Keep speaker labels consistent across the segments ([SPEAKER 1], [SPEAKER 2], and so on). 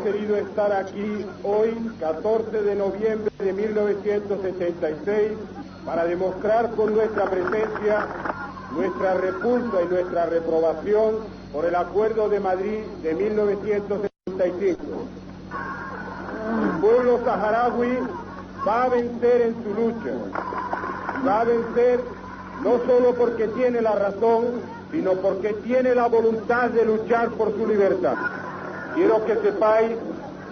[SPEAKER 1] querido estar aquí hoy, 14 de noviembre de 1976, para demostrar con nuestra presencia nuestra repulsa y nuestra reprobación por el Acuerdo de Madrid de 1975. El pueblo saharaui va a vencer en su lucha. Y va a vencer no solo porque tiene la razón, sino porque tiene la voluntad de luchar por su libertad. Quiero que sepáis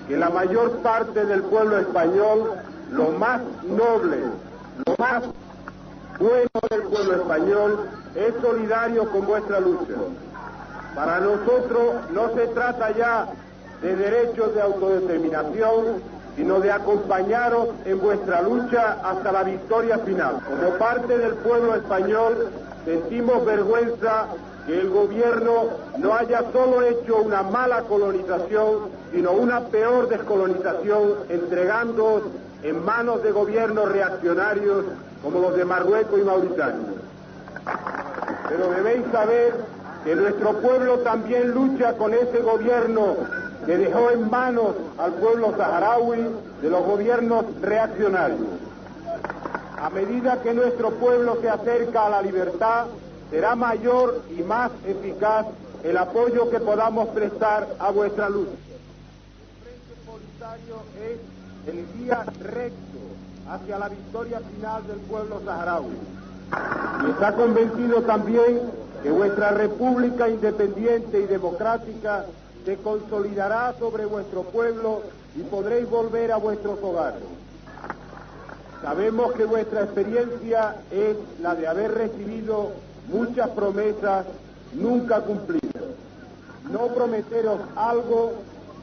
[SPEAKER 1] que la mayor parte del pueblo español, lo más noble, lo más bueno del pueblo español, es solidario con vuestra lucha. Para nosotros no se trata ya de derechos de autodeterminación, sino de acompañaros en vuestra lucha hasta la victoria final. Como parte del pueblo español, sentimos vergüenza que el gobierno no haya solo hecho una mala colonización, sino una peor descolonización, entregándoos en manos de gobiernos reaccionarios como los de Marruecos y Mauritania. Pero debéis saber que nuestro pueblo también lucha con ese gobierno que dejó en manos al pueblo saharaui de los gobiernos reaccionarios. A medida que nuestro pueblo se acerca a la libertad, será mayor y más eficaz el apoyo que podamos prestar a vuestra lucha. El Frente Polisario es el guía recto hacia la victoria final del pueblo saharaui. Y está convencido también que vuestra república independiente y democrática se consolidará sobre vuestro pueblo y podréis volver a vuestros hogares. Sabemos que vuestra experiencia es la de haber recibido muchas promesas nunca cumplidas. No prometeros algo,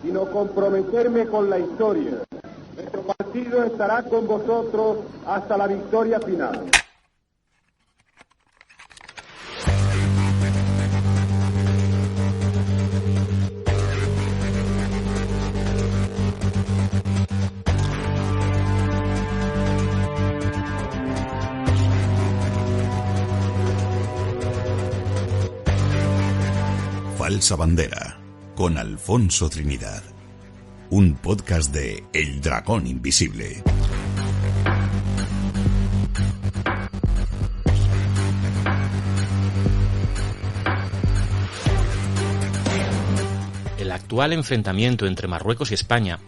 [SPEAKER 1] sino comprometerme con la historia. Nuestro partido estará con vosotros hasta la victoria final.
[SPEAKER 2] Falsa Bandera, con Alfonso Trinidad. Un podcast de El Dragón Invisible.
[SPEAKER 3] El actual enfrentamiento entre Marruecos y España,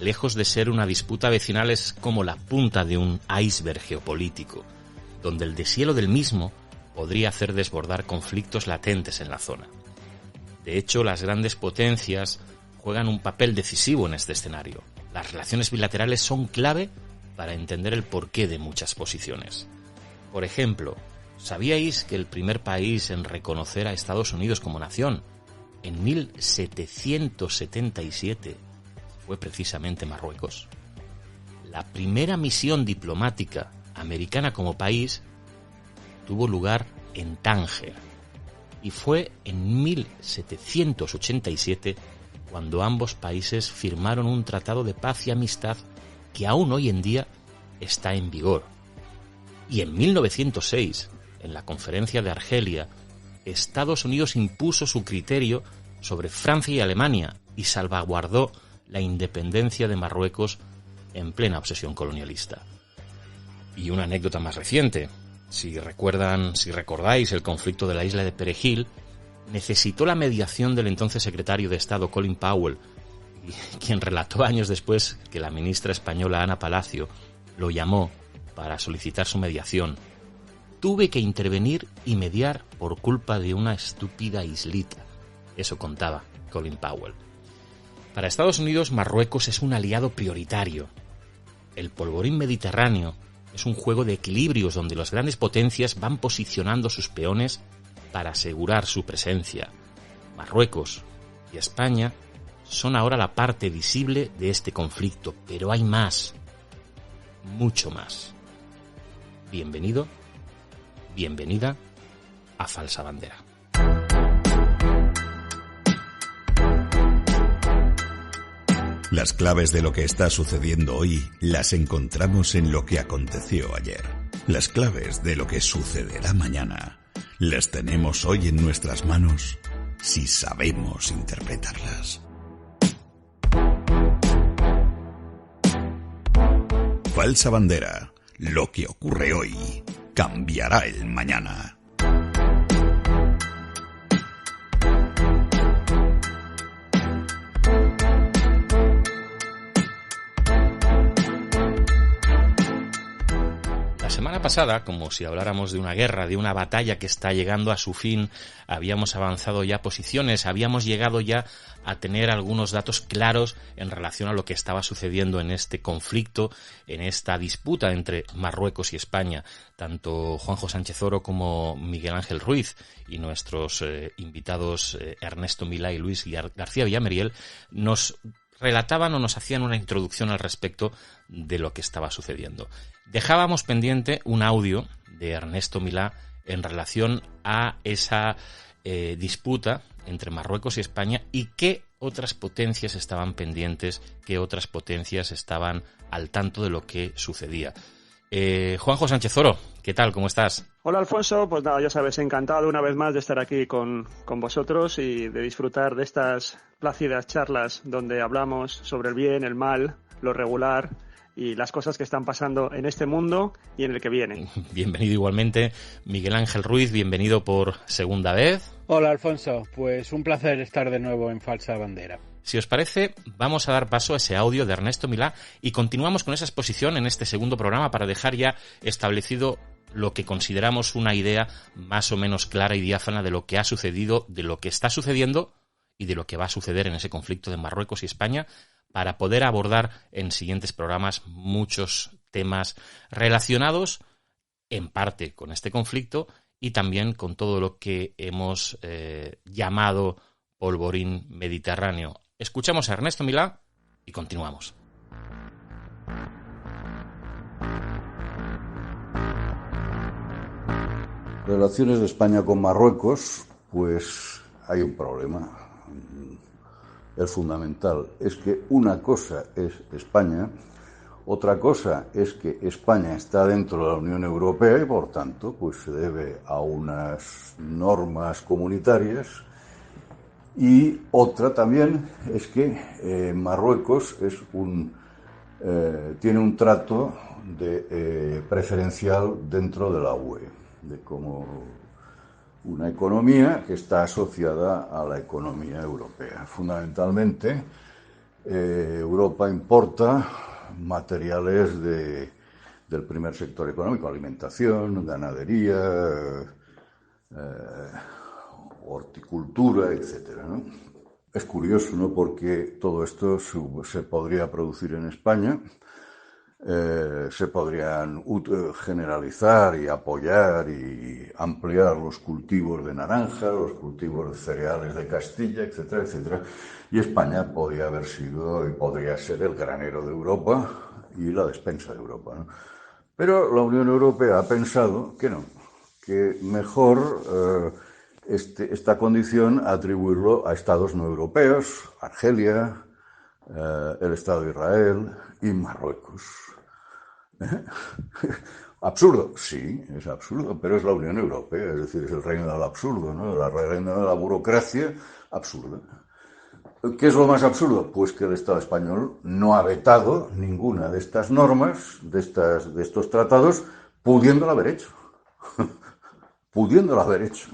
[SPEAKER 3] lejos de ser una disputa vecinal, es como la punta de un iceberg geopolítico, donde el deshielo del mismo podría hacer desbordar conflictos latentes en la zona. De hecho, las grandes potencias juegan un papel decisivo en este escenario. Las relaciones bilaterales son clave para entender el porqué de muchas posiciones. Por ejemplo, ¿sabíais que el primer país en reconocer a Estados Unidos como nación en 1777 fue precisamente Marruecos? La primera misión diplomática americana como país tuvo lugar en Tánger, y fue en 1787 cuando ambos países firmaron un tratado de paz y amistad que aún hoy en día está en vigor. Y en 1906, en la Conferencia de Argelia, Estados Unidos impuso su criterio sobre Francia y Alemania y salvaguardó la independencia de Marruecos en plena obsesión colonialista. Y una anécdota más reciente. Si recordáis el conflicto de la isla de Perejil, necesitó la mediación del entonces secretario de Estado Colin Powell, quien relató años después que la ministra española Ana Palacio lo llamó para solicitar su mediación. Tuve que intervenir y mediar por culpa de una estúpida islita. Eso contaba Colin Powell. Para Estados Unidos, Marruecos es un aliado prioritario. El polvorín mediterráneo es un juego de equilibrios donde las grandes potencias van posicionando sus peones para asegurar su presencia. Marruecos y España son ahora la parte visible de este conflicto, pero hay más, mucho más. Bienvenido, bienvenida a Falsa Bandera.
[SPEAKER 2] Las claves de lo que está sucediendo hoy las encontramos en lo que aconteció ayer. Las claves de lo que sucederá mañana las tenemos hoy en nuestras manos si sabemos interpretarlas. Falsa bandera. Lo que ocurre hoy cambiará el mañana.
[SPEAKER 3] La semana pasada, como si habláramos de una guerra, de una batalla que está llegando a su fin, habíamos avanzado ya posiciones, habíamos llegado ya a tener algunos datos claros en relación a lo que estaba sucediendo en este conflicto, en esta disputa entre Marruecos y España. Tanto Juanjo Sánchez Oro como Miguel Ángel Ruiz y nuestros invitados Ernesto Milá y Luis García Villameriel nos relataban o nos hacían una introducción al respecto de lo que estaba sucediendo. Dejábamos pendiente un audio de Ernesto Milá en relación a esa disputa entre Marruecos y España y qué otras potencias estaban pendientes, qué otras potencias estaban al tanto de lo que sucedía. Juanjo Sánchez Oro, ¿qué tal? ¿Cómo estás?
[SPEAKER 4] Hola Alfonso, pues nada, ya sabes, encantado una vez más de estar aquí con vosotros y de disfrutar de estas plácidas charlas donde hablamos sobre el bien, el mal, lo regular y las cosas que están pasando en este mundo y en el que viene.
[SPEAKER 3] Bienvenido igualmente, Miguel Ángel Ruiz, bienvenido por segunda vez.
[SPEAKER 5] Hola Alfonso, pues un placer estar de nuevo en Falsa Bandera.
[SPEAKER 3] Si os parece, vamos a dar paso a ese audio de Ernesto Milá y continuamos con esa exposición en este segundo programa para dejar ya establecido lo que consideramos una idea más o menos clara y diáfana de lo que ha sucedido, de lo que está sucediendo y de lo que va a suceder en ese conflicto de Marruecos y España, para poder abordar en siguientes programas muchos temas relacionados en parte con este conflicto y también con todo lo que hemos llamado polvorín mediterráneo. Escuchamos a Ernesto Milá y continuamos.
[SPEAKER 6] Relaciones de España con Marruecos, pues hay un problema. El fundamental es que una cosa es España, otra cosa es que España está dentro de la Unión Europea y por tanto pues se debe a unas normas comunitarias, y otra también es que Marruecos tiene un trato preferencial dentro de la UE, de como una economía que está asociada a la economía europea. Fundamentalmente, Europa importa materiales del primer sector económico, alimentación, ganadería, horticultura, etcétera, ¿no? Es curioso, ¿no?, porque todo esto se podría producir en España. Se podrían generalizar y apoyar y ampliar los cultivos de naranja, los cultivos de cereales de Castilla, etcétera, etcétera. Y España podría haber sido y podría ser el granero de Europa y la despensa de Europa, ¿no? Pero la Unión Europea ha pensado que no, que mejor esta condición atribuirlo a estados no europeos, Argelia, el Estado de Israel y Marruecos. Absurdo, sí, es absurdo, pero es la Unión Europea, es decir, es el reino del absurdo, ¿no? El reino de la burocracia absurda. ¿Qué es lo más absurdo? Pues que el Estado español no ha vetado ninguna de estas normas, de estos tratados, pudiéndolo haber hecho. Pudiéndolo haber hecho.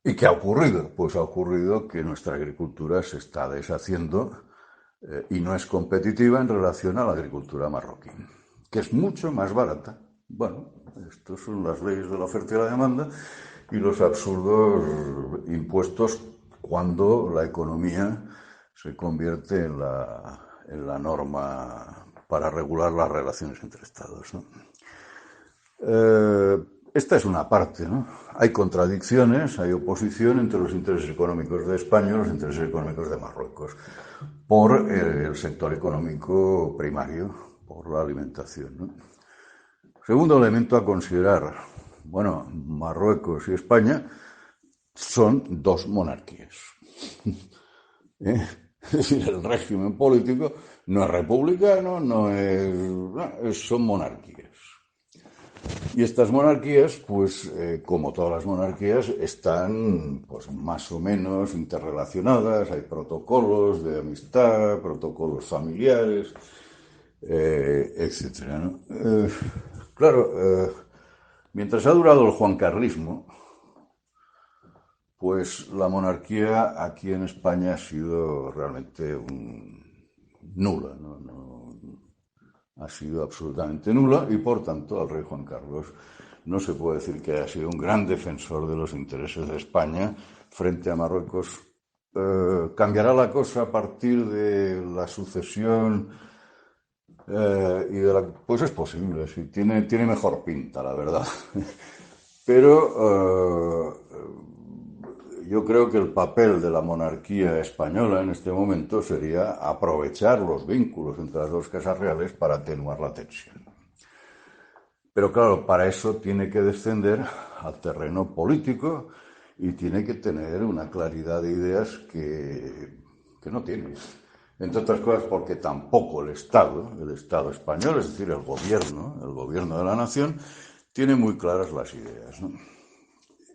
[SPEAKER 6] ¿Y qué ha ocurrido? Pues ha ocurrido que nuestra agricultura se está deshaciendo y no es competitiva en relación a la agricultura marroquí, que es mucho más barata. Bueno, estas son las leyes de la oferta y la demanda y los absurdos impuestos cuando la economía se convierte en la norma para regular las relaciones entre estados, ¿no? Esta es una parte, ¿no? Hay contradicciones, hay oposición entre los intereses económicos de España y los intereses económicos de Marruecos por el sector económico primario, por la alimentación, ¿no? Segundo elemento a considerar, bueno, Marruecos y España son dos monarquías. Es decir, el régimen político no es republicano, son monarquías. Y estas monarquías, pues, como todas las monarquías, están pues más o menos interrelacionadas. Hay protocolos de amistad, protocolos familiares, etcétera, ¿no? Claro, mientras ha durado el juancarlismo, pues la monarquía aquí en España ha sido realmente nula, ¿no? Ha sido absolutamente nula y, por tanto, al rey Juan Carlos no se puede decir que haya sido un gran defensor de los intereses de España frente a Marruecos. ¿Cambiará la cosa a partir de la sucesión? Pues es posible, sí, tiene mejor pinta, la verdad. Pero yo creo que el papel de la monarquía española en este momento sería aprovechar los vínculos entre las dos casas reales para atenuar la tensión. Pero claro, para eso tiene que descender al terreno político y tiene que tener una claridad de ideas que no tiene. Entre otras cosas porque tampoco el Estado español, es decir, el gobierno de la nación, tiene muy claras las ideas, ¿no?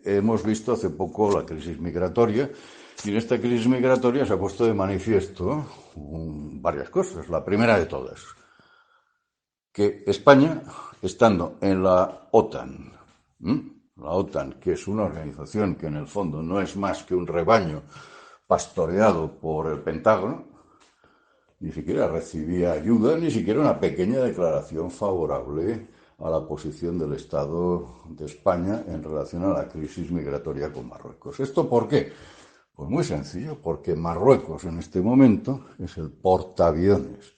[SPEAKER 6] Hemos visto hace poco la crisis migratoria y en esta crisis migratoria se ha puesto de manifiesto varias cosas. La primera de todas, que España, estando en la OTAN, que es una organización que en el fondo no es más que un rebaño pastoreado por el Pentágono, ni siquiera recibía ayuda, ni siquiera una pequeña declaración favorable a la posición del Estado de España en relación a la crisis migratoria con Marruecos. ¿Esto por qué? Pues muy sencillo, porque Marruecos en este momento es el portaaviones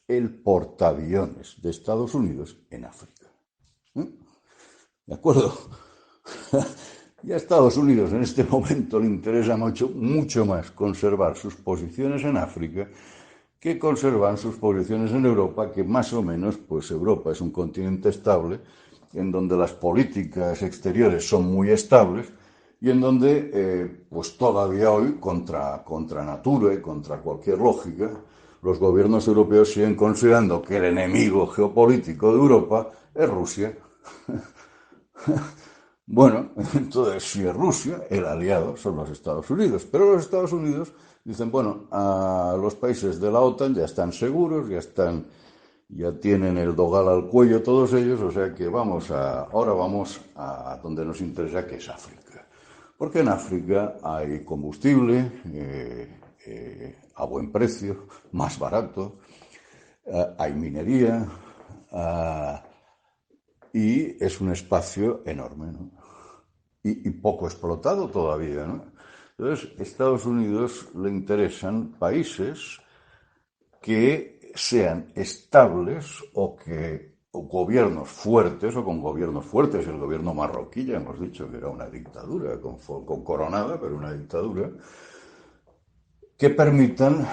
[SPEAKER 6] de Estados Unidos en África. ¿De acuerdo? Y a Estados Unidos en este momento le interesa mucho más conservar sus posiciones en África que conservan sus posiciones en Europa, que más o menos, pues Europa es un continente estable, en donde las políticas exteriores son muy estables y en donde, pues todavía hoy, contra natura y contra cualquier lógica, los gobiernos europeos siguen considerando que el enemigo geopolítico de Europa es Rusia. Bueno, entonces, si es Rusia, el aliado son los Estados Unidos. Pero los Estados Unidos dicen, bueno, a los países de la OTAN ya están seguros, ya tienen el dogal al cuello todos ellos, o sea que ahora vamos a donde nos interesa, que es África. Porque en África hay combustible a buen precio, más barato, hay minería, y es un espacio enorme, ¿no? Y poco explotado todavía, ¿no? Entonces, a Estados Unidos le interesan países que sean estables o gobiernos fuertes, o con gobiernos fuertes. El gobierno marroquí, ya hemos dicho que era una dictadura, con coronada, pero una dictadura, que permitan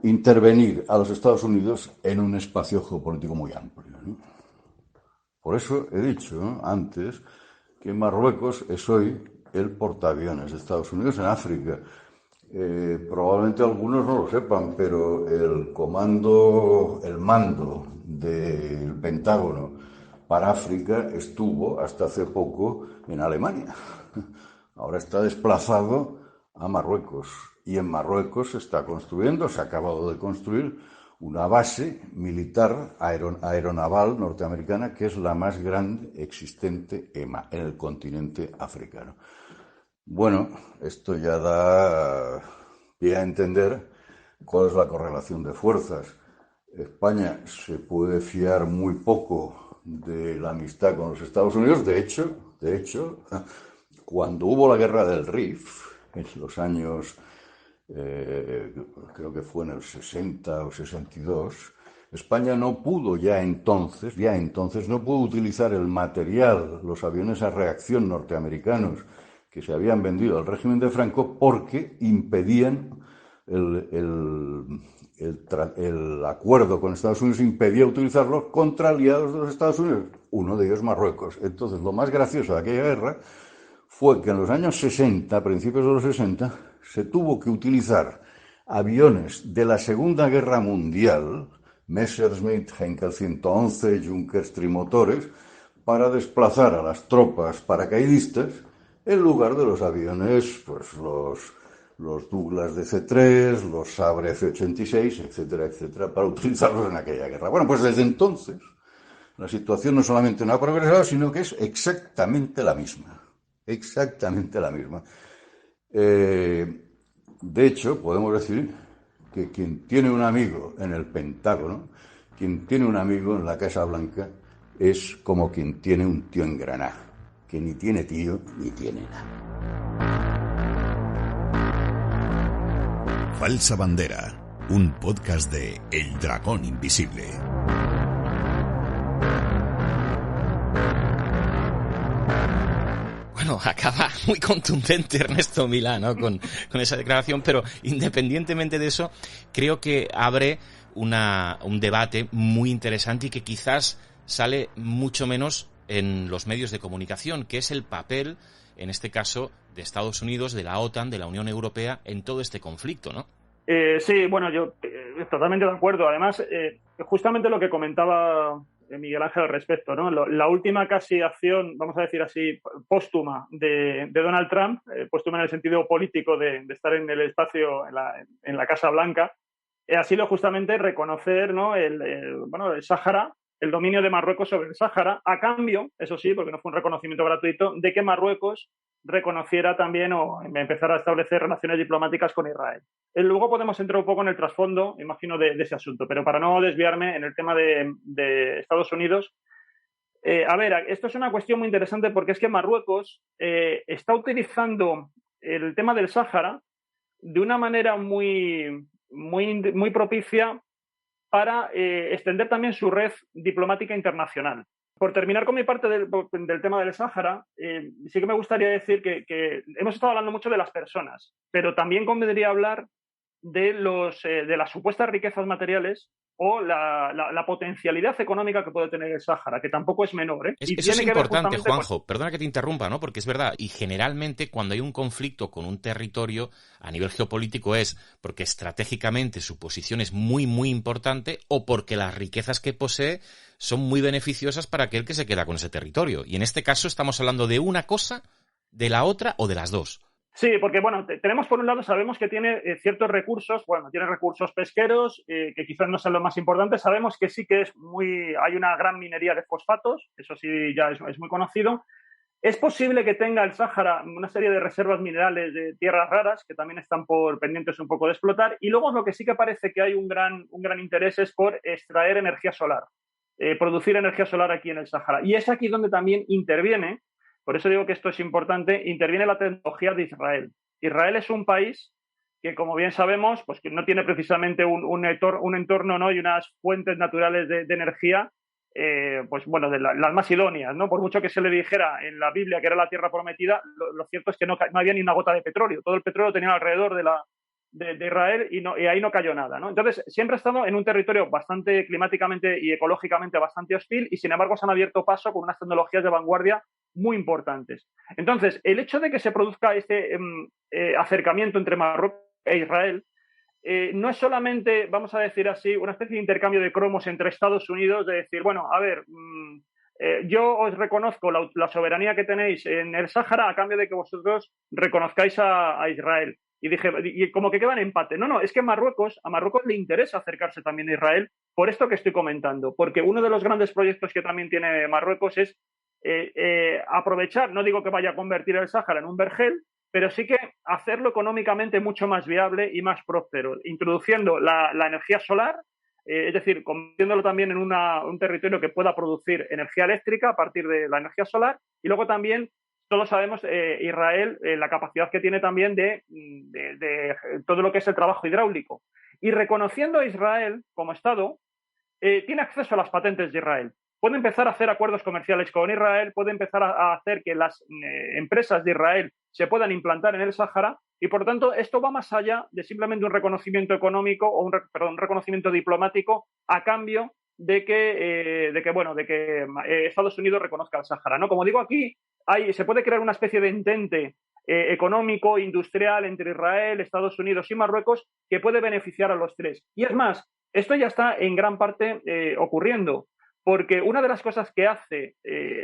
[SPEAKER 6] intervenir a los Estados Unidos en un espacio geopolítico muy amplio, ¿no? Por eso he dicho antes que Marruecos es hoy el portaaviones de Estados Unidos en África. Probablemente algunos no lo sepan, pero el mando del Pentágono para África estuvo hasta hace poco en Alemania. Ahora está desplazado a Marruecos y en Marruecos se ha acabado de construir una base militar aeronaval norteamericana que es la más grande existente en el continente africano. Bueno, esto ya da pie a entender cuál es la correlación de fuerzas. España se puede fiar muy poco de la amistad con los Estados Unidos. De hecho, cuando hubo la guerra del Rif, en los años, creo que fue en el 60 o 62, España no pudo ya entonces no pudo utilizar el material, los aviones a reacción norteamericanos que se habían vendido al régimen de Franco, porque impedían el acuerdo con Estados Unidos impedía utilizarlos contra aliados de los Estados Unidos, uno de ellos Marruecos. Entonces, lo más gracioso de aquella guerra fue que en los años 60, a principios de los 60, se tuvo que utilizar aviones de la Segunda Guerra Mundial, Messerschmitt, Heinkel 111, Junkers trimotores, para desplazar a las tropas paracaidistas en lugar de los aviones, pues los Douglas DC-3, los Sabre F-86, etcétera, etcétera, para utilizarlos en aquella guerra. Bueno, pues desde entonces la situación no solamente no ha progresado, sino que es exactamente la misma. Exactamente la misma. De hecho, podemos decir que quien tiene un amigo en el Pentágono, quien tiene un amigo en la Casa Blanca, es como quien tiene un tío en Granada, que ni tiene tío ni tiene nada.
[SPEAKER 2] Falsa Bandera, un podcast de El Dragón Invisible.
[SPEAKER 3] Bueno, acaba muy contundente Ernesto Milá, ¿no? con esa declaración, pero independientemente de eso, creo que abre un debate muy interesante y que quizás sale mucho menos en los medios de comunicación, que es el papel, en este caso, de Estados Unidos, de la OTAN, de la Unión Europea, en todo este conflicto, ¿no?
[SPEAKER 4] Sí, bueno, yo totalmente de acuerdo. Además, justamente lo que comentaba Miguel Ángel al respecto, ¿no? La última casi acción, vamos a decir así, póstuma de Donald Trump, póstuma en el sentido político de estar en el espacio, en la Casa Blanca, ha sido justamente reconocer, ¿no? el Sáhara, el dominio de Marruecos sobre el Sáhara, a cambio, eso sí, porque no fue un reconocimiento gratuito, de que Marruecos reconociera también o empezara a establecer relaciones diplomáticas con Israel. Luego podemos entrar un poco en el trasfondo, imagino, de ese asunto, pero para no desviarme en el tema de Estados Unidos, a ver, esto es una cuestión muy interesante porque es que Marruecos está utilizando el tema del Sáhara de una manera muy propicia para extender también su red diplomática internacional. Por terminar con mi parte del tema del Sáhara, sí que me gustaría decir que hemos estado hablando mucho de las personas, pero también convendría hablar de las supuestas riquezas materiales o la potencialidad económica que puede tener el Sáhara, que tampoco es menor, ¿eh?
[SPEAKER 3] Eso es importante, Juanjo. Perdona que te interrumpa, ¿no? Porque es verdad. Y generalmente cuando hay un conflicto con un territorio a nivel geopolítico es porque estratégicamente su posición es muy, muy importante o porque las riquezas que posee son muy beneficiosas para aquel que se queda con ese territorio. Y en este caso estamos hablando de una cosa, de la otra o de las dos.
[SPEAKER 4] Sí, porque bueno, tenemos por un lado, sabemos que tiene ciertos recursos, tiene recursos pesqueros, que quizás no sean los más importantes, sabemos que sí que hay una gran minería de fosfatos, eso sí ya es muy conocido. Es posible que tenga el Sáhara una serie de reservas minerales de tierras raras que también están pendientes un poco de explotar, y luego lo que sí que parece que hay un gran interés es por extraer energía solar, producir energía solar aquí en el Sáhara. Y es aquí donde también interviene. Por eso digo que esto es importante, interviene la tecnología de Israel. Israel es un país que, como bien sabemos, pues que no tiene precisamente un entorno, ¿no? Y unas fuentes naturales de energía, de las más idóneas, ¿no? Por mucho que se le dijera en la Biblia que era la tierra prometida, lo cierto es que no había ni una gota de petróleo. Todo el petróleo tenía alrededor de Israel y ahí no cayó nada, ¿no? Entonces, siempre ha estado en un territorio bastante climáticamente y ecológicamente bastante hostil y, sin embargo, se han abierto paso con unas tecnologías de vanguardia muy importantes. Entonces, el hecho de que se produzca este acercamiento entre Marruecos e Israel no es solamente, vamos a decir así, una especie de intercambio de cromos entre Estados Unidos, de decir, bueno, a ver, yo os reconozco la soberanía que tenéis en el Sáhara a cambio de que vosotros reconozcáis a Israel. Y como que queda en empate. No, es que a Marruecos le interesa acercarse también a Israel por esto que estoy comentando, porque uno de los grandes proyectos que también tiene Marruecos es aprovechar, no digo que vaya a convertir el Sáhara en un vergel, pero sí que hacerlo económicamente mucho más viable y más próspero, introduciendo la energía solar, es decir, convirtiéndolo también en un territorio que pueda producir energía eléctrica a partir de la energía solar, y luego también todos sabemos Israel la capacidad que tiene también de todo lo que es el trabajo hidráulico. Y reconociendo a Israel como Estado, tiene acceso a las patentes de Israel. Puede empezar a hacer acuerdos comerciales con Israel, puede empezar a hacer que las empresas de Israel se puedan implantar en el Sáhara y, por lo tanto, esto va más allá de simplemente un reconocimiento económico o un reconocimiento diplomático a cambio de que Estados Unidos reconozca el Sáhara, ¿no? Como digo, aquí se puede crear una especie de entente económico, industrial entre Israel, Estados Unidos y Marruecos que puede beneficiar a los tres. Y es más, esto ya está en gran parte ocurriendo, porque una de las cosas que hace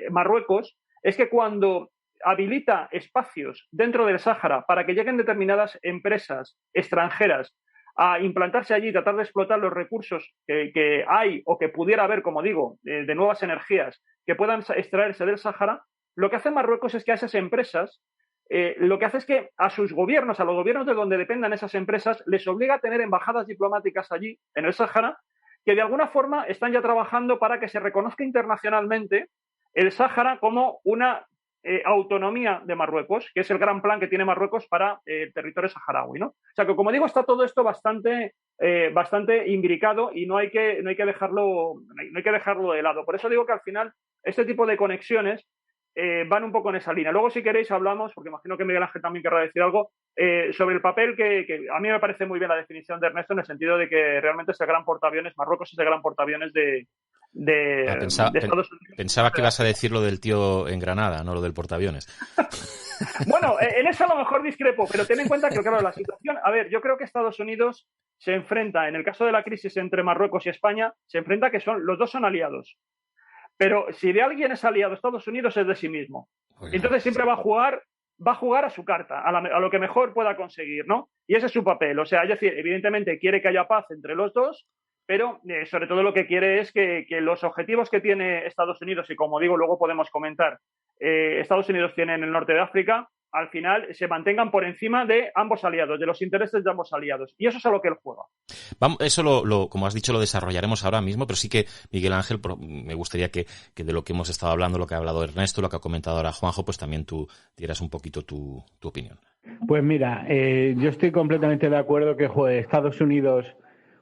[SPEAKER 4] Marruecos es que cuando habilita espacios dentro del Sáhara para que lleguen determinadas empresas extranjeras a implantarse allí y tratar de explotar los recursos que hay o que pudiera haber, como digo, de nuevas energías que puedan extraerse del Sáhara, lo que hace Marruecos es que a esas empresas, lo que hace es que a sus gobiernos, a los gobiernos de donde dependan esas empresas, les obliga a tener embajadas diplomáticas allí, en el Sáhara, que de alguna forma están ya trabajando para que se reconozca internacionalmente el Sáhara como una autonomía de Marruecos, que es el gran plan que tiene Marruecos para el territorio saharaui, ¿no? O sea que, como digo, está todo esto bastante imbricado y no hay que dejarlo de lado. Por eso digo que al final este tipo de conexiones van un poco en esa línea. Luego, si queréis, hablamos, porque imagino que Miguel Ángel también querrá decir algo, sobre el papel que a mí me parece muy bien la definición de Ernesto, en el sentido de que realmente es el gran portaaviones, Marruecos es el gran portaaviones de Estados Unidos.
[SPEAKER 3] Pensaba que ibas a decir lo del tío en Granada, no lo del portaaviones.
[SPEAKER 4] Bueno, en eso a lo mejor discrepo, pero ten en cuenta que, claro, la situación... A ver, yo creo que Estados Unidos se enfrenta, en el caso de la crisis entre Marruecos y España, se enfrenta que los dos son aliados. Pero si de alguien es aliado Estados Unidos, es de sí mismo. Entonces siempre va a jugar a su carta, a lo que mejor pueda conseguir, ¿no? Y ese es su papel. O sea, es decir, evidentemente quiere que haya paz entre los dos, pero sobre todo lo que quiere es que los objetivos que tiene Estados Unidos, y como digo, luego podemos comentar, Estados Unidos tiene en el norte de África, al final se mantengan por encima de ambos aliados, de los intereses de ambos aliados. Y eso es a lo que él juega.
[SPEAKER 3] Vamos, eso, como has dicho, lo desarrollaremos ahora mismo, pero sí que, Miguel Ángel, me gustaría que de lo que hemos estado hablando, lo que ha hablado Ernesto, lo que ha comentado ahora Juanjo, pues también tú dieras un poquito tu opinión.
[SPEAKER 5] Pues mira, yo estoy completamente de acuerdo que Estados Unidos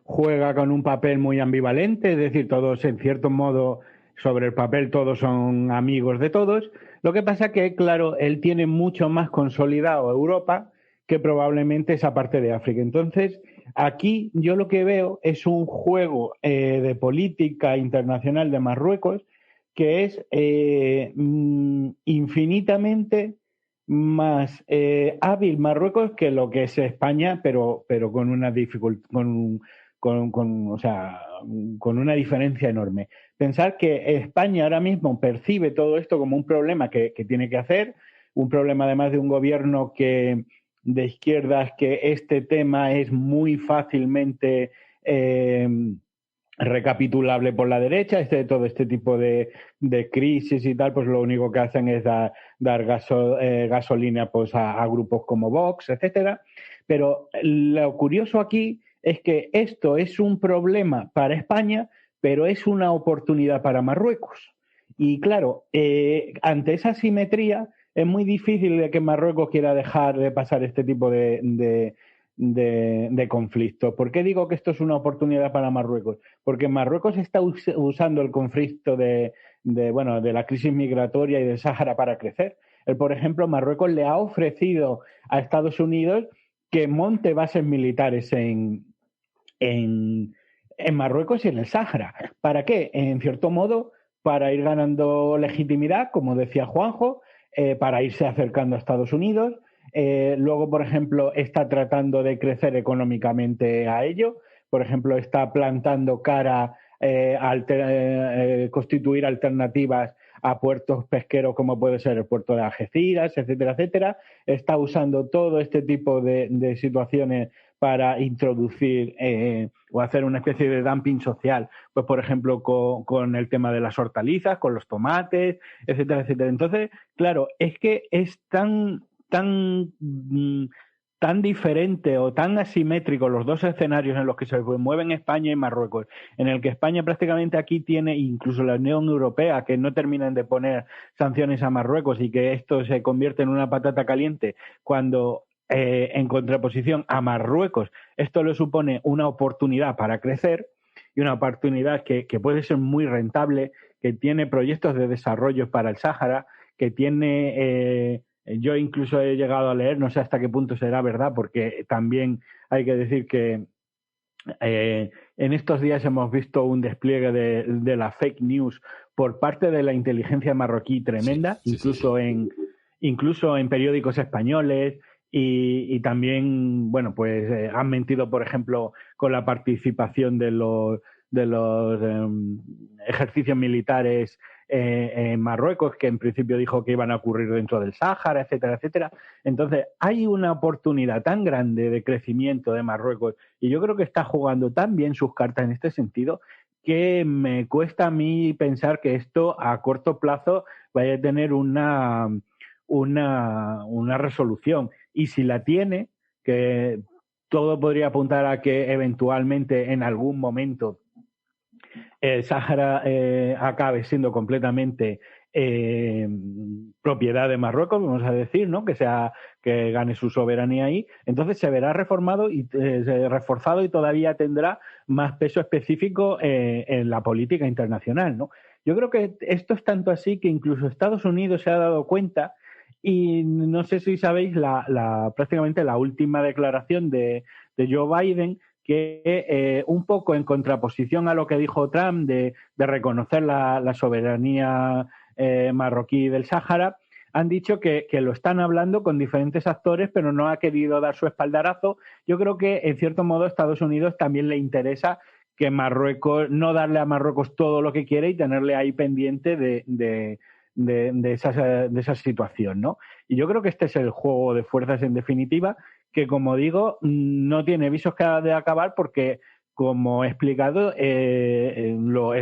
[SPEAKER 5] juega con un papel muy ambivalente, es decir, todos en cierto modo, sobre el papel todos son amigos de todos. Lo que pasa que, claro, él tiene mucho más consolidado Europa que probablemente esa parte de África. Entonces, aquí yo lo que veo es un juego de política internacional de Marruecos que es infinitamente más hábil Marruecos que lo que es España, pero con una dificultad, con una diferencia enorme. Pensar que España ahora mismo percibe todo esto como un problema que tiene que hacer, un problema además de un gobierno de izquierdas, que este tema es muy fácilmente recapitulable por la derecha, todo este tipo de crisis y tal, pues lo único que hacen es dar gasolina pues a grupos como Vox, etcétera. Pero lo curioso aquí es que esto es un problema para España, pero es una oportunidad para Marruecos. Y claro, ante esa asimetría es muy difícil de que Marruecos quiera dejar de pasar este tipo de conflictos. ¿Por qué digo que esto es una oportunidad para Marruecos? Porque Marruecos está usando el conflicto de la crisis migratoria y del Sáhara para crecer. Por ejemplo, Marruecos le ha ofrecido a Estados Unidos que monte bases militares en Marruecos y en el Sáhara. ¿Para qué? En cierto modo, para ir ganando legitimidad, como decía Juanjo, para irse acercando a Estados Unidos. Luego, por ejemplo, está tratando de crecer económicamente a ello. Por ejemplo, está plantando cara a constituir alternativas a puertos pesqueros como puede ser el puerto de Algeciras, etcétera, etcétera. Está usando todo este tipo de situaciones para introducir o hacer una especie de dumping social, pues por ejemplo con el tema de las hortalizas, con los tomates, etcétera, etcétera. Entonces, claro, es que es tan diferente o tan asimétrico los dos escenarios en los que se mueven España y Marruecos, en el que España prácticamente aquí tiene, incluso la Unión Europea, que no terminan de poner sanciones a Marruecos y que esto se convierte en una patata caliente cuando en contraposición a Marruecos esto le supone una oportunidad para crecer y una oportunidad que puede ser muy rentable, que tiene proyectos de desarrollo para el Sáhara, que tiene... yo incluso he llegado a leer, no sé hasta qué punto será verdad, porque también hay que decir que en estos días hemos visto un despliegue de la fake news por parte de la inteligencia marroquí tremenda, sí. Incluso en periódicos españoles y también, bueno, pues han mentido, por ejemplo, con la participación de los ejercicios militares en Marruecos, que en principio dijo que iban a ocurrir dentro del Sáhara, etcétera, etcétera. Entonces, hay una oportunidad tan grande de crecimiento de Marruecos y yo creo que está jugando tan bien sus cartas en este sentido que me cuesta a mí pensar que esto a corto plazo vaya a tener una resolución. Y si la tiene, que todo podría apuntar a que eventualmente en algún momento el Sáhara acabe siendo completamente propiedad de Marruecos, vamos a decir, ¿no? Que gane su soberanía ahí, entonces se verá reformado y reforzado y todavía tendrá más peso específico en la política internacional, ¿no? Yo creo que esto es tanto así que incluso Estados Unidos se ha dado cuenta. Y no sé si sabéis prácticamente la última declaración de Joe Biden, que un poco en contraposición a lo que dijo Trump de reconocer la soberanía marroquí del Sáhara, han dicho que lo están hablando con diferentes actores, pero no ha querido dar su espaldarazo. Yo creo que, en cierto modo, a Estados Unidos también le interesa que Marruecos, no darle a Marruecos todo lo que quiere y tenerle ahí pendiente de esa situación, ¿no? Y yo creo que este es el juego de fuerzas en definitiva, que como digo, no tiene visos de acabar porque, como he explicado,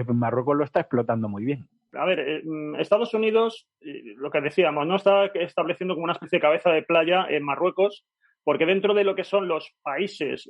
[SPEAKER 5] Marruecos lo está explotando muy bien.
[SPEAKER 4] A ver, Estados Unidos, lo que decíamos, no está estableciendo como una especie de cabeza de playa en Marruecos, porque dentro de lo que son los países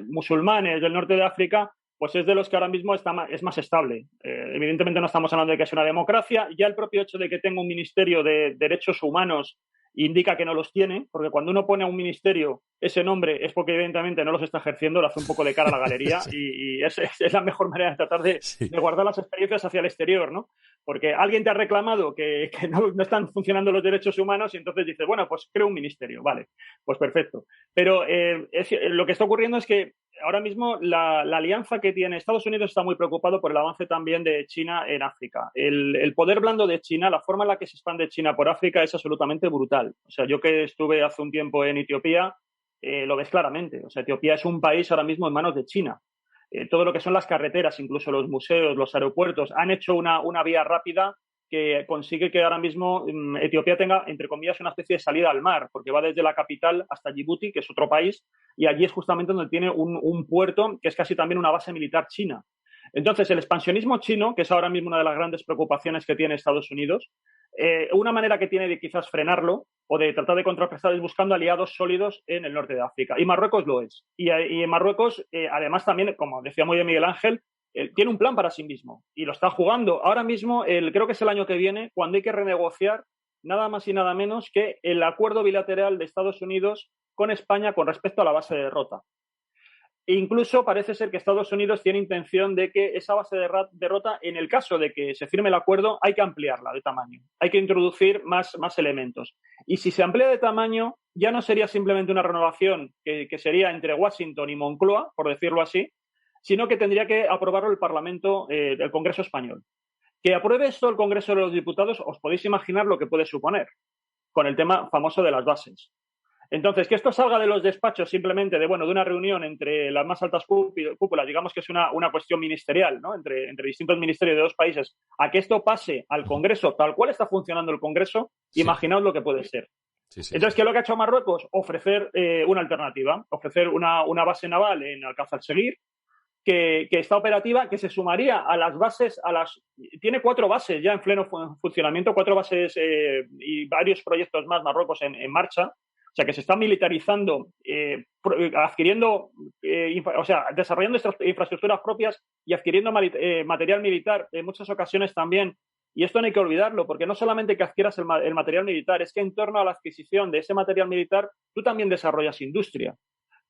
[SPEAKER 4] musulmanes del norte de África, pues es de los que ahora mismo es más estable. Evidentemente no estamos hablando de que es una democracia. Ya el propio hecho de que tenga un ministerio de derechos humanos indica que no los tiene, porque cuando uno pone a un ministerio ese nombre es porque evidentemente no los está ejerciendo, lo hace un poco de cara a la galería y es la mejor manera de tratar de guardar las experiencias hacia el exterior, ¿no? Porque alguien te ha reclamado que no están funcionando los derechos humanos y entonces dices, bueno, pues creo un ministerio, vale, pues perfecto. Pero lo que está ocurriendo es que ahora mismo la alianza que tiene Estados Unidos está muy preocupado por el avance también de China en África. El poder blando de China, la forma en la que se expande China por África es absolutamente brutal. O sea, yo que estuve hace un tiempo en Etiopía, lo ves claramente. O sea, Etiopía es un país ahora mismo en manos de China. Todo lo que son las carreteras, incluso los museos, los aeropuertos, han hecho una vía rápida que consigue que ahora mismo Etiopía tenga, entre comillas, una especie de salida al mar, porque va desde la capital hasta Djibouti, que es otro país, y allí es justamente donde tiene un puerto que es casi también una base militar china. Entonces, el expansionismo chino, que es ahora mismo una de las grandes preocupaciones que tiene Estados Unidos, una manera que tiene de quizás frenarlo o de tratar de contrarrestar es buscando aliados sólidos en el norte de África. Y Marruecos lo es. Y en Marruecos, además también, como decía muy bien Miguel Ángel, tiene un plan para sí mismo y lo está jugando. Ahora mismo, creo que es el año que viene, cuando hay que renegociar nada más y nada menos que el acuerdo bilateral de Estados Unidos con España con respecto a la base de Rota. E incluso parece ser que Estados Unidos tiene intención de que esa base de Rota, en el caso de que se firme el acuerdo, hay que ampliarla de tamaño. Hay que introducir más elementos. Y si se amplía de tamaño, ya no sería simplemente una renovación que sería entre Washington y Moncloa, por decirlo así, sino que tendría que aprobarlo el Parlamento del Congreso español. Que apruebe esto el Congreso de los Diputados, os podéis imaginar lo que puede suponer con el tema famoso de las bases. Entonces, que esto salga de los despachos simplemente de una reunión entre las más altas cúpulas, digamos que es una cuestión ministerial, ¿no? Entre distintos ministerios de dos países, a que esto pase al Congreso, tal cual está funcionando el Congreso, sí. Imaginaos lo que puede ser. Sí. Entonces, ¿qué es lo que ha hecho Marruecos? Ofrecer una alternativa, ofrecer una base naval en Alcázar Seguir, que está operativa, que se sumaría a las bases, tiene 4 bases ya en pleno funcionamiento, 4 bases y varios proyectos más Marruecos en marcha. O sea, que se está militarizando, adquiriendo, desarrollando infraestructuras propias y adquiriendo material militar en muchas ocasiones también. Y esto no hay que olvidarlo, porque no solamente que adquieras el material militar, es que en torno a la adquisición de ese material militar, tú también desarrollas industria.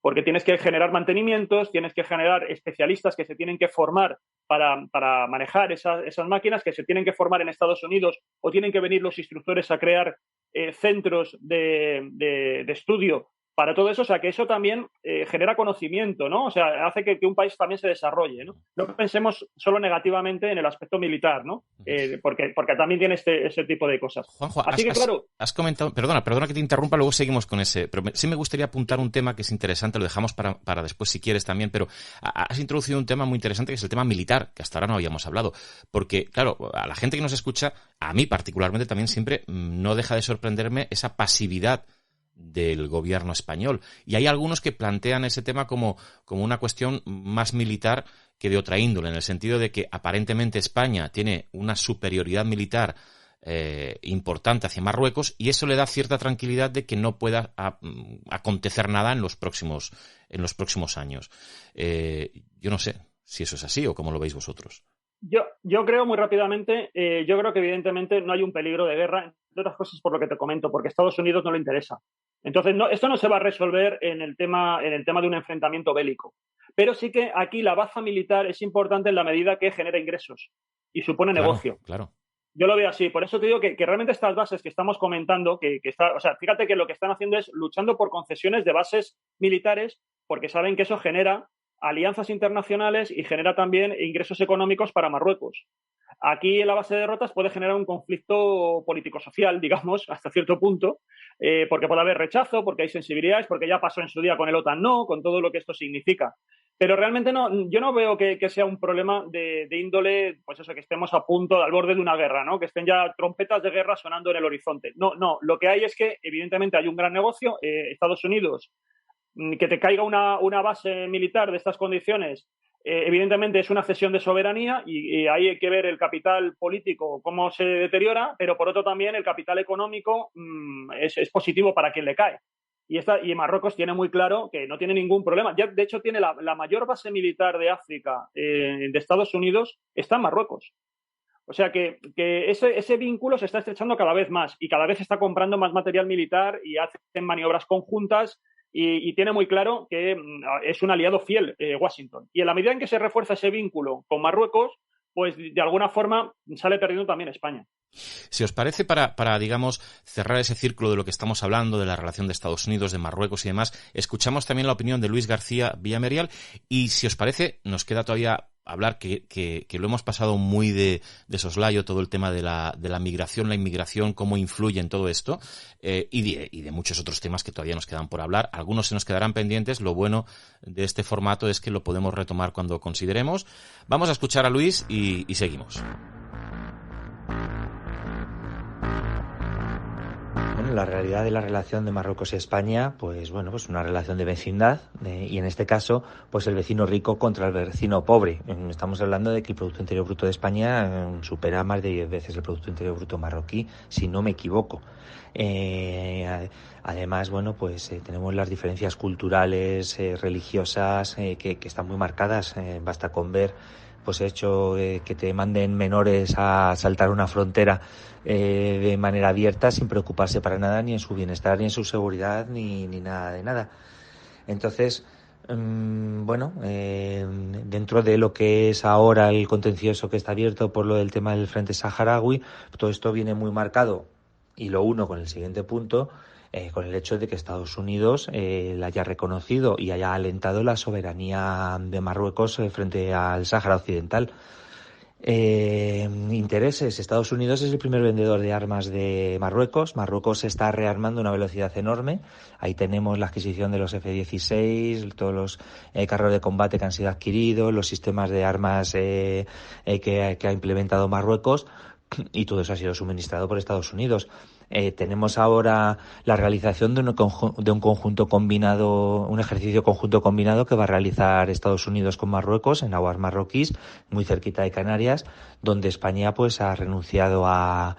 [SPEAKER 4] Porque tienes que generar mantenimientos, tienes que generar especialistas que se tienen que formar para manejar esas máquinas, que se tienen que formar en Estados Unidos, o tienen que venir los instructores a crear centros de estudio para todo eso, o sea, que eso también genera conocimiento, ¿no? O sea, hace que un país también se desarrolle, ¿no? No pensemos solo negativamente en el aspecto militar, ¿no? Porque también tiene ese tipo de cosas.
[SPEAKER 3] Juanjo,
[SPEAKER 4] así que, claro...
[SPEAKER 3] has comentado, perdona que te interrumpa, luego seguimos con ese, pero sí me gustaría apuntar un tema que es interesante, lo dejamos para después si quieres también, pero has introducido un tema muy interesante que es el tema militar, que hasta ahora no habíamos hablado, porque, claro, a la gente que nos escucha, a mí particularmente también siempre no deja de sorprenderme esa pasividad del gobierno español. Y hay algunos que plantean ese tema como una cuestión más militar que de otra índole, en el sentido de que aparentemente España tiene una superioridad militar importante hacia Marruecos y eso le da cierta tranquilidad de que no pueda acontecer nada en los próximos años. Yo no sé si eso es así o cómo lo veis vosotros.
[SPEAKER 4] Yo creo muy rápidamente, yo creo que evidentemente no hay un peligro de guerra, entre otras cosas por lo que te comento, porque a Estados Unidos no le interesa. Entonces, esto no se va a resolver en el tema de un enfrentamiento bélico. Pero sí que aquí la baza militar es importante en la medida que genera ingresos y supone negocio.
[SPEAKER 3] Claro.
[SPEAKER 4] Yo lo veo así. Por eso te digo que realmente estas bases que estamos comentando, o sea, fíjate que lo que están haciendo es luchando por concesiones de bases militares porque saben que eso genera alianzas internacionales y genera también ingresos económicos para Marruecos. Aquí en la base de derrotas puede generar un conflicto político-social, digamos, hasta cierto punto, porque puede haber rechazo, porque hay sensibilidades, porque ya pasó en su día con el OTAN, con todo lo que esto significa. Pero realmente yo no veo que sea un problema de índole, pues eso, que estemos a punto, al borde de una guerra, ¿no? Que estén ya trompetas de guerra sonando en el horizonte. No, lo que hay es que evidentemente hay un gran negocio. Estados Unidos, que te caiga una base militar de estas condiciones, evidentemente es una cesión de soberanía y ahí hay que ver el capital político cómo se deteriora, pero por otro también el capital económico es positivo para quien le cae. Y Marruecos tiene muy claro que no tiene ningún problema. Ya, de hecho, tiene la mayor base militar de África de Estados Unidos está en Marruecos. O sea que ese vínculo se está estrechando cada vez más y cada vez está comprando más material militar y hacen maniobras conjuntas y tiene muy claro que es un aliado fiel Washington. Y en la medida en que se refuerza ese vínculo con Marruecos, pues de alguna forma sale perdiendo también España.
[SPEAKER 3] Si os parece, para digamos, cerrar ese círculo de lo que estamos hablando, de la relación de Estados Unidos, de Marruecos y demás, escuchamos también la opinión de Luis García Villamerial y, si os parece, nos queda todavía hablar que lo hemos pasado muy de soslayo, todo el tema de la migración, la inmigración, cómo influye en todo esto, y de muchos otros temas que todavía nos quedan por hablar. Algunos se nos quedarán pendientes. Lo bueno de este formato es que lo podemos retomar cuando consideremos. Vamos a escuchar a Luis y seguimos.
[SPEAKER 7] La realidad de la relación de Marruecos y España, pues una relación de vecindad y en este caso, pues el vecino rico contra el vecino pobre. Estamos hablando de que el Producto Interior Bruto de España supera más de 10 veces el Producto Interior Bruto marroquí, si no me equivoco. Además, tenemos las diferencias culturales, religiosas, que están muy marcadas. Basta con ver pues hecho que te manden menores a saltar una frontera de manera abierta sin preocuparse para nada ni en su bienestar ni en su seguridad ni nada de nada. Entonces, dentro de lo que es ahora el contencioso que está abierto por lo del tema del Frente Saharaui, todo esto viene muy marcado y lo uno con el siguiente punto, con el hecho de que Estados Unidos le haya reconocido y haya alentado la soberanía de Marruecos frente al Sáhara Occidental. Intereses. Estados Unidos es el primer vendedor de armas de Marruecos. Marruecos se está rearmando a una velocidad enorme. Ahí tenemos la adquisición de los F-16, todos los carros de combate que han sido adquiridos, los sistemas de armas que ha implementado Marruecos, y todo eso ha sido suministrado por Estados Unidos. Tenemos ahora la realización de un conjunto combinado, un ejercicio conjunto combinado que va a realizar Estados Unidos con Marruecos en aguas marroquíes, muy cerquita de Canarias, donde España pues ha renunciado a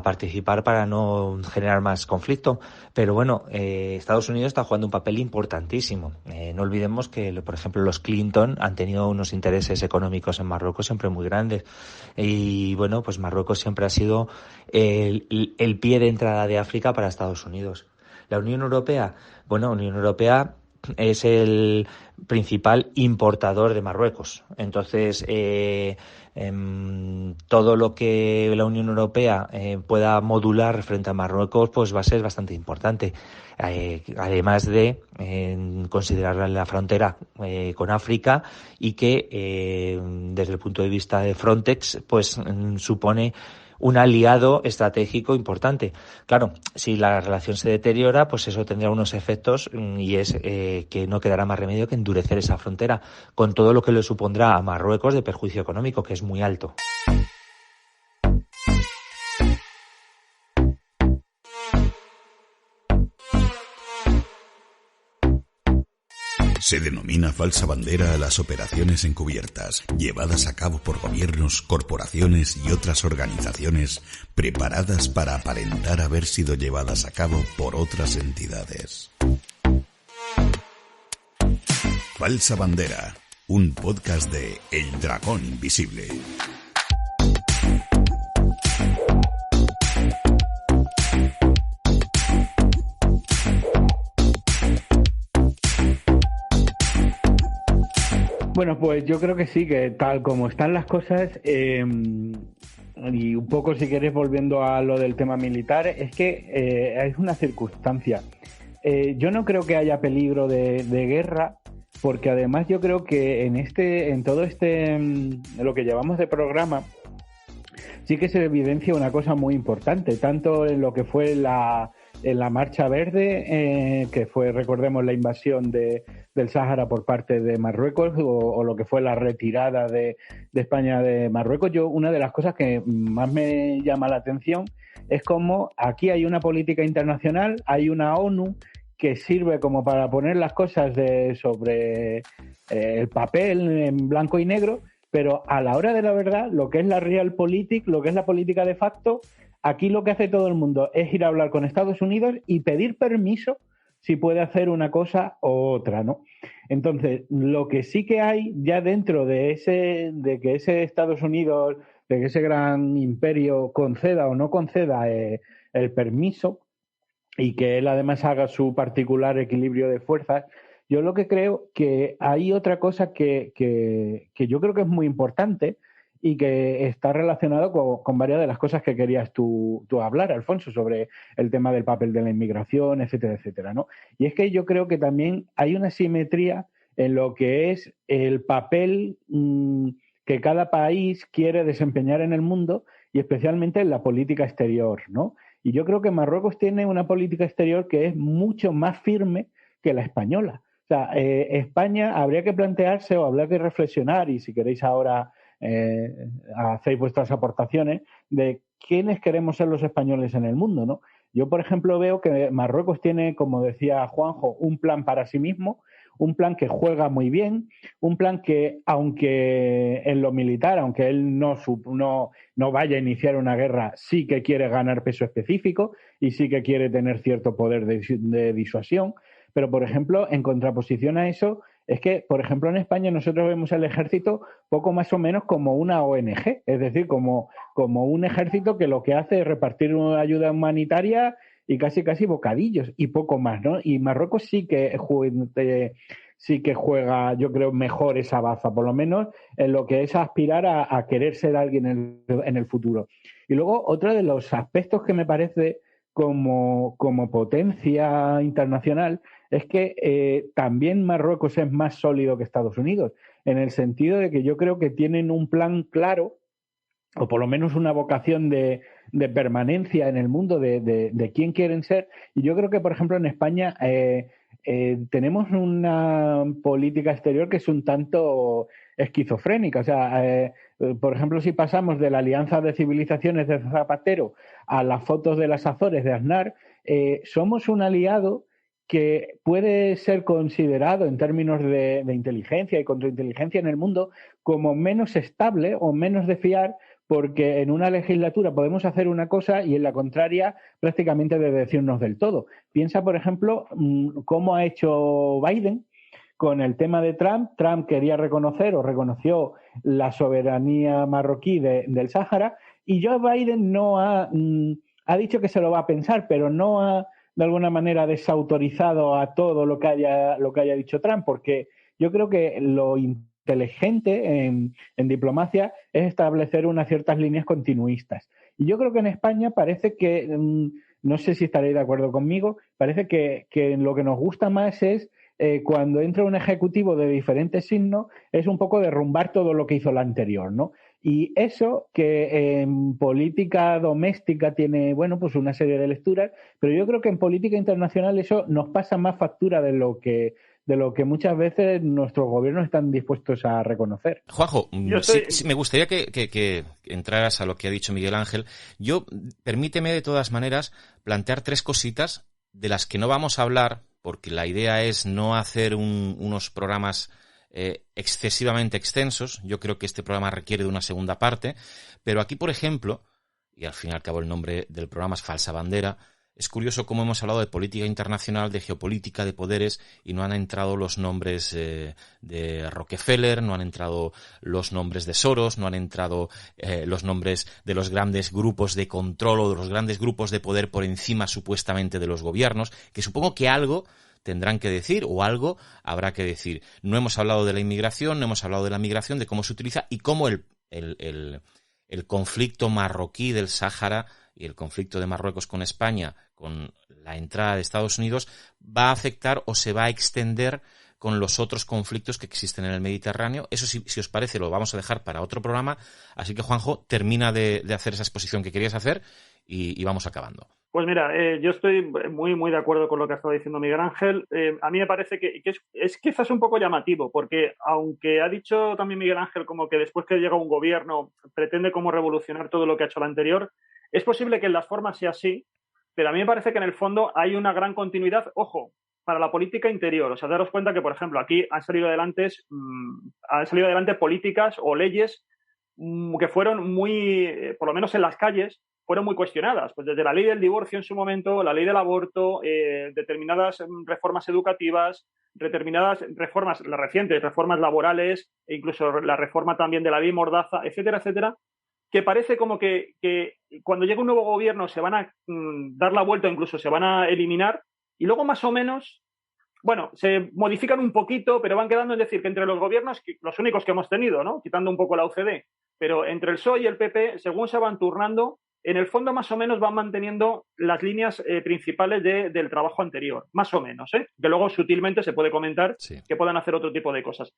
[SPEAKER 7] participar para no generar más conflicto. Pero Estados Unidos está jugando un papel importantísimo. No olvidemos que, por ejemplo, los Clinton han tenido unos intereses económicos en Marruecos siempre muy grandes. Y pues Marruecos siempre ha sido el pie de entrada de África para Estados Unidos. La Unión Europea, es el principal importador de Marruecos. Entonces, todo lo que la Unión Europea pueda modular frente a Marruecos, pues va a ser bastante importante. Además de considerar la frontera con África y que desde el punto de vista de Frontex, pues supone un aliado estratégico importante. Claro, si la relación se deteriora, pues eso tendrá unos efectos y es que no quedará más remedio que endurecer esa frontera, con todo lo que le supondrá a Marruecos de perjuicio económico, que es muy alto.
[SPEAKER 2] Se denomina falsa bandera a las operaciones encubiertas, llevadas a cabo por gobiernos, corporaciones y otras organizaciones preparadas para aparentar haber sido llevadas a cabo por otras entidades. Falsa bandera, un podcast de El Dragón Invisible.
[SPEAKER 5] Bueno, pues yo creo que sí, que tal como están las cosas, y un poco si quieres volviendo a lo del tema militar, es que es una circunstancia. Yo no creo que haya peligro de guerra, porque además yo creo que en todo lo que llevamos de programa, sí que se evidencia una cosa muy importante, tanto en lo que fue en la Marcha Verde, que fue, recordemos, la invasión del Sáhara por parte de Marruecos, o lo que fue la retirada de España de Marruecos. Una de las cosas que más me llama la atención es cómo aquí hay una política internacional, hay una ONU que sirve como para poner las cosas sobre el papel en blanco y negro, pero a la hora de la verdad, lo que es la realpolitik, lo que es la política de facto, aquí lo que hace todo el mundo es ir a hablar con Estados Unidos y pedir permiso si puede hacer una cosa u otra, ¿no? Entonces, lo que sí que hay ya dentro de que ese Estados Unidos, de que ese gran imperio conceda o no conceda el permiso y que él además haga su particular equilibrio de fuerzas, yo lo que creo que hay otra cosa que yo creo que es muy importante y que está relacionado con varias de las cosas que querías tú hablar, Alfonso, sobre el tema del papel de la inmigración, etcétera, etcétera, ¿no? Y es que yo creo que también hay una simetría en lo que es el papel que cada país quiere desempeñar en el mundo y especialmente en la política exterior, ¿no? Y yo creo que Marruecos tiene una política exterior que es mucho más firme que la española. O sea, España habría que plantearse o habría que reflexionar, y si queréis ahora hacéis vuestras aportaciones, de quiénes queremos ser los españoles en el mundo, ¿no? Yo, por ejemplo, veo que Marruecos tiene, como decía Juanjo, un plan para sí mismo, un plan que juega muy bien, un plan que, aunque en lo militar, aunque él no vaya a iniciar una guerra, sí que quiere ganar peso específico y sí que quiere tener cierto poder de disuasión. Pero, por ejemplo, en contraposición a eso, es que, por ejemplo, en España nosotros vemos al ejército poco más o menos como una ONG, es decir, como un ejército que lo que hace es repartir una ayuda humanitaria y casi bocadillos y poco más, ¿no? Y Marruecos sí que juega, yo creo, mejor esa baza, por lo menos en lo que es aspirar a querer ser alguien en el futuro. Y luego, otro de los aspectos que me parece como potencia internacional es que también Marruecos es más sólido que Estados Unidos, en el sentido de que yo creo que tienen un plan claro, o por lo menos una vocación de permanencia en el mundo de quién quieren ser. Y yo creo que, por ejemplo, en España tenemos una política exterior que es un tanto esquizofrénica. O sea, por ejemplo, si pasamos de la Alianza de Civilizaciones de Zapatero a las fotos de las Azores de Aznar, somos un aliado que puede ser considerado en términos de inteligencia y contrainteligencia en el mundo como menos estable o menos de fiar, porque en una legislatura podemos hacer una cosa y en la contraria prácticamente de decirnos del todo. Piensa, por ejemplo, cómo ha hecho Biden con el tema de Trump. Trump quería reconoció la soberanía marroquí del Sáhara, y Joe Biden no ha dicho que se lo va a pensar, pero no ha de alguna manera desautorizado a todo lo que haya dicho Trump, porque yo creo que lo inteligente en diplomacia es establecer unas ciertas líneas continuistas. Y yo creo que en España parece que, no sé si estaréis de acuerdo conmigo, parece que lo que nos gusta más es cuando entra un ejecutivo de diferentes signos, es un poco derrumbar todo lo que hizo el anterior, ¿no? Y eso que en política doméstica tiene, bueno, pues una serie de lecturas, pero yo creo que en política internacional eso nos pasa más factura de lo que muchas veces nuestros gobiernos están dispuestos a reconocer.
[SPEAKER 3] Juanjo, sí, me gustaría que entraras a lo que ha dicho Miguel Ángel. Permíteme de todas maneras plantear 3 cositas de las que no vamos a hablar, porque la idea es no hacer unos programas excesivamente extensos. Yo creo que este programa requiere de una segunda parte, pero aquí, por ejemplo, y al fin y al cabo el nombre del programa es Falsa Bandera, es curioso cómo hemos hablado de política internacional, de geopolítica, de poderes, y no han entrado los nombres de Rockefeller, no han entrado los nombres de Soros, no han entrado los nombres de los grandes grupos de control o de los grandes grupos de poder por encima supuestamente de los gobiernos, que supongo que algo tendrán que decir o algo habrá que decir. No hemos hablado de la inmigración, no hemos hablado de la migración, de cómo se utiliza y cómo el conflicto marroquí del Sáhara y el conflicto de Marruecos con España, con la entrada de Estados Unidos, va a afectar o se va a extender con los otros conflictos que existen en el Mediterráneo. Eso, si os parece, lo vamos a dejar para otro programa. Así que, Juanjo, termina de hacer esa exposición que querías hacer y vamos acabando.
[SPEAKER 4] Pues mira, yo estoy muy, muy de acuerdo con lo que ha estado diciendo Miguel Ángel. A mí me parece que es quizás un poco llamativo, porque aunque ha dicho también Miguel Ángel como que después que llega un gobierno pretende como revolucionar todo lo que ha hecho el anterior, es posible que en las formas sea así, pero a mí me parece que en el fondo hay una gran continuidad, ojo, para la política interior. O sea, daros cuenta que, por ejemplo, aquí han salido adelante políticas o leyes que fueron muy, por lo menos en las calles, fueron muy cuestionadas. Pues desde la ley del divorcio en su momento, la ley del aborto, determinadas reformas educativas, determinadas reformas, las recientes reformas laborales, e incluso la reforma también de la ley Mordaza, etcétera, etcétera, que parece como que cuando llega un nuevo gobierno se van a dar la vuelta, incluso se van a eliminar, y luego más o menos, bueno, se modifican un poquito, pero van quedando, es decir, que entre los gobiernos, los únicos que hemos tenido, ¿no?, quitando un poco la UCD, pero entre el PSOE y el PP, según se van turnando, en el fondo más o menos van manteniendo las líneas principales del trabajo anterior, más o menos, que luego sutilmente se puede comentar que puedan hacer otro tipo de cosas.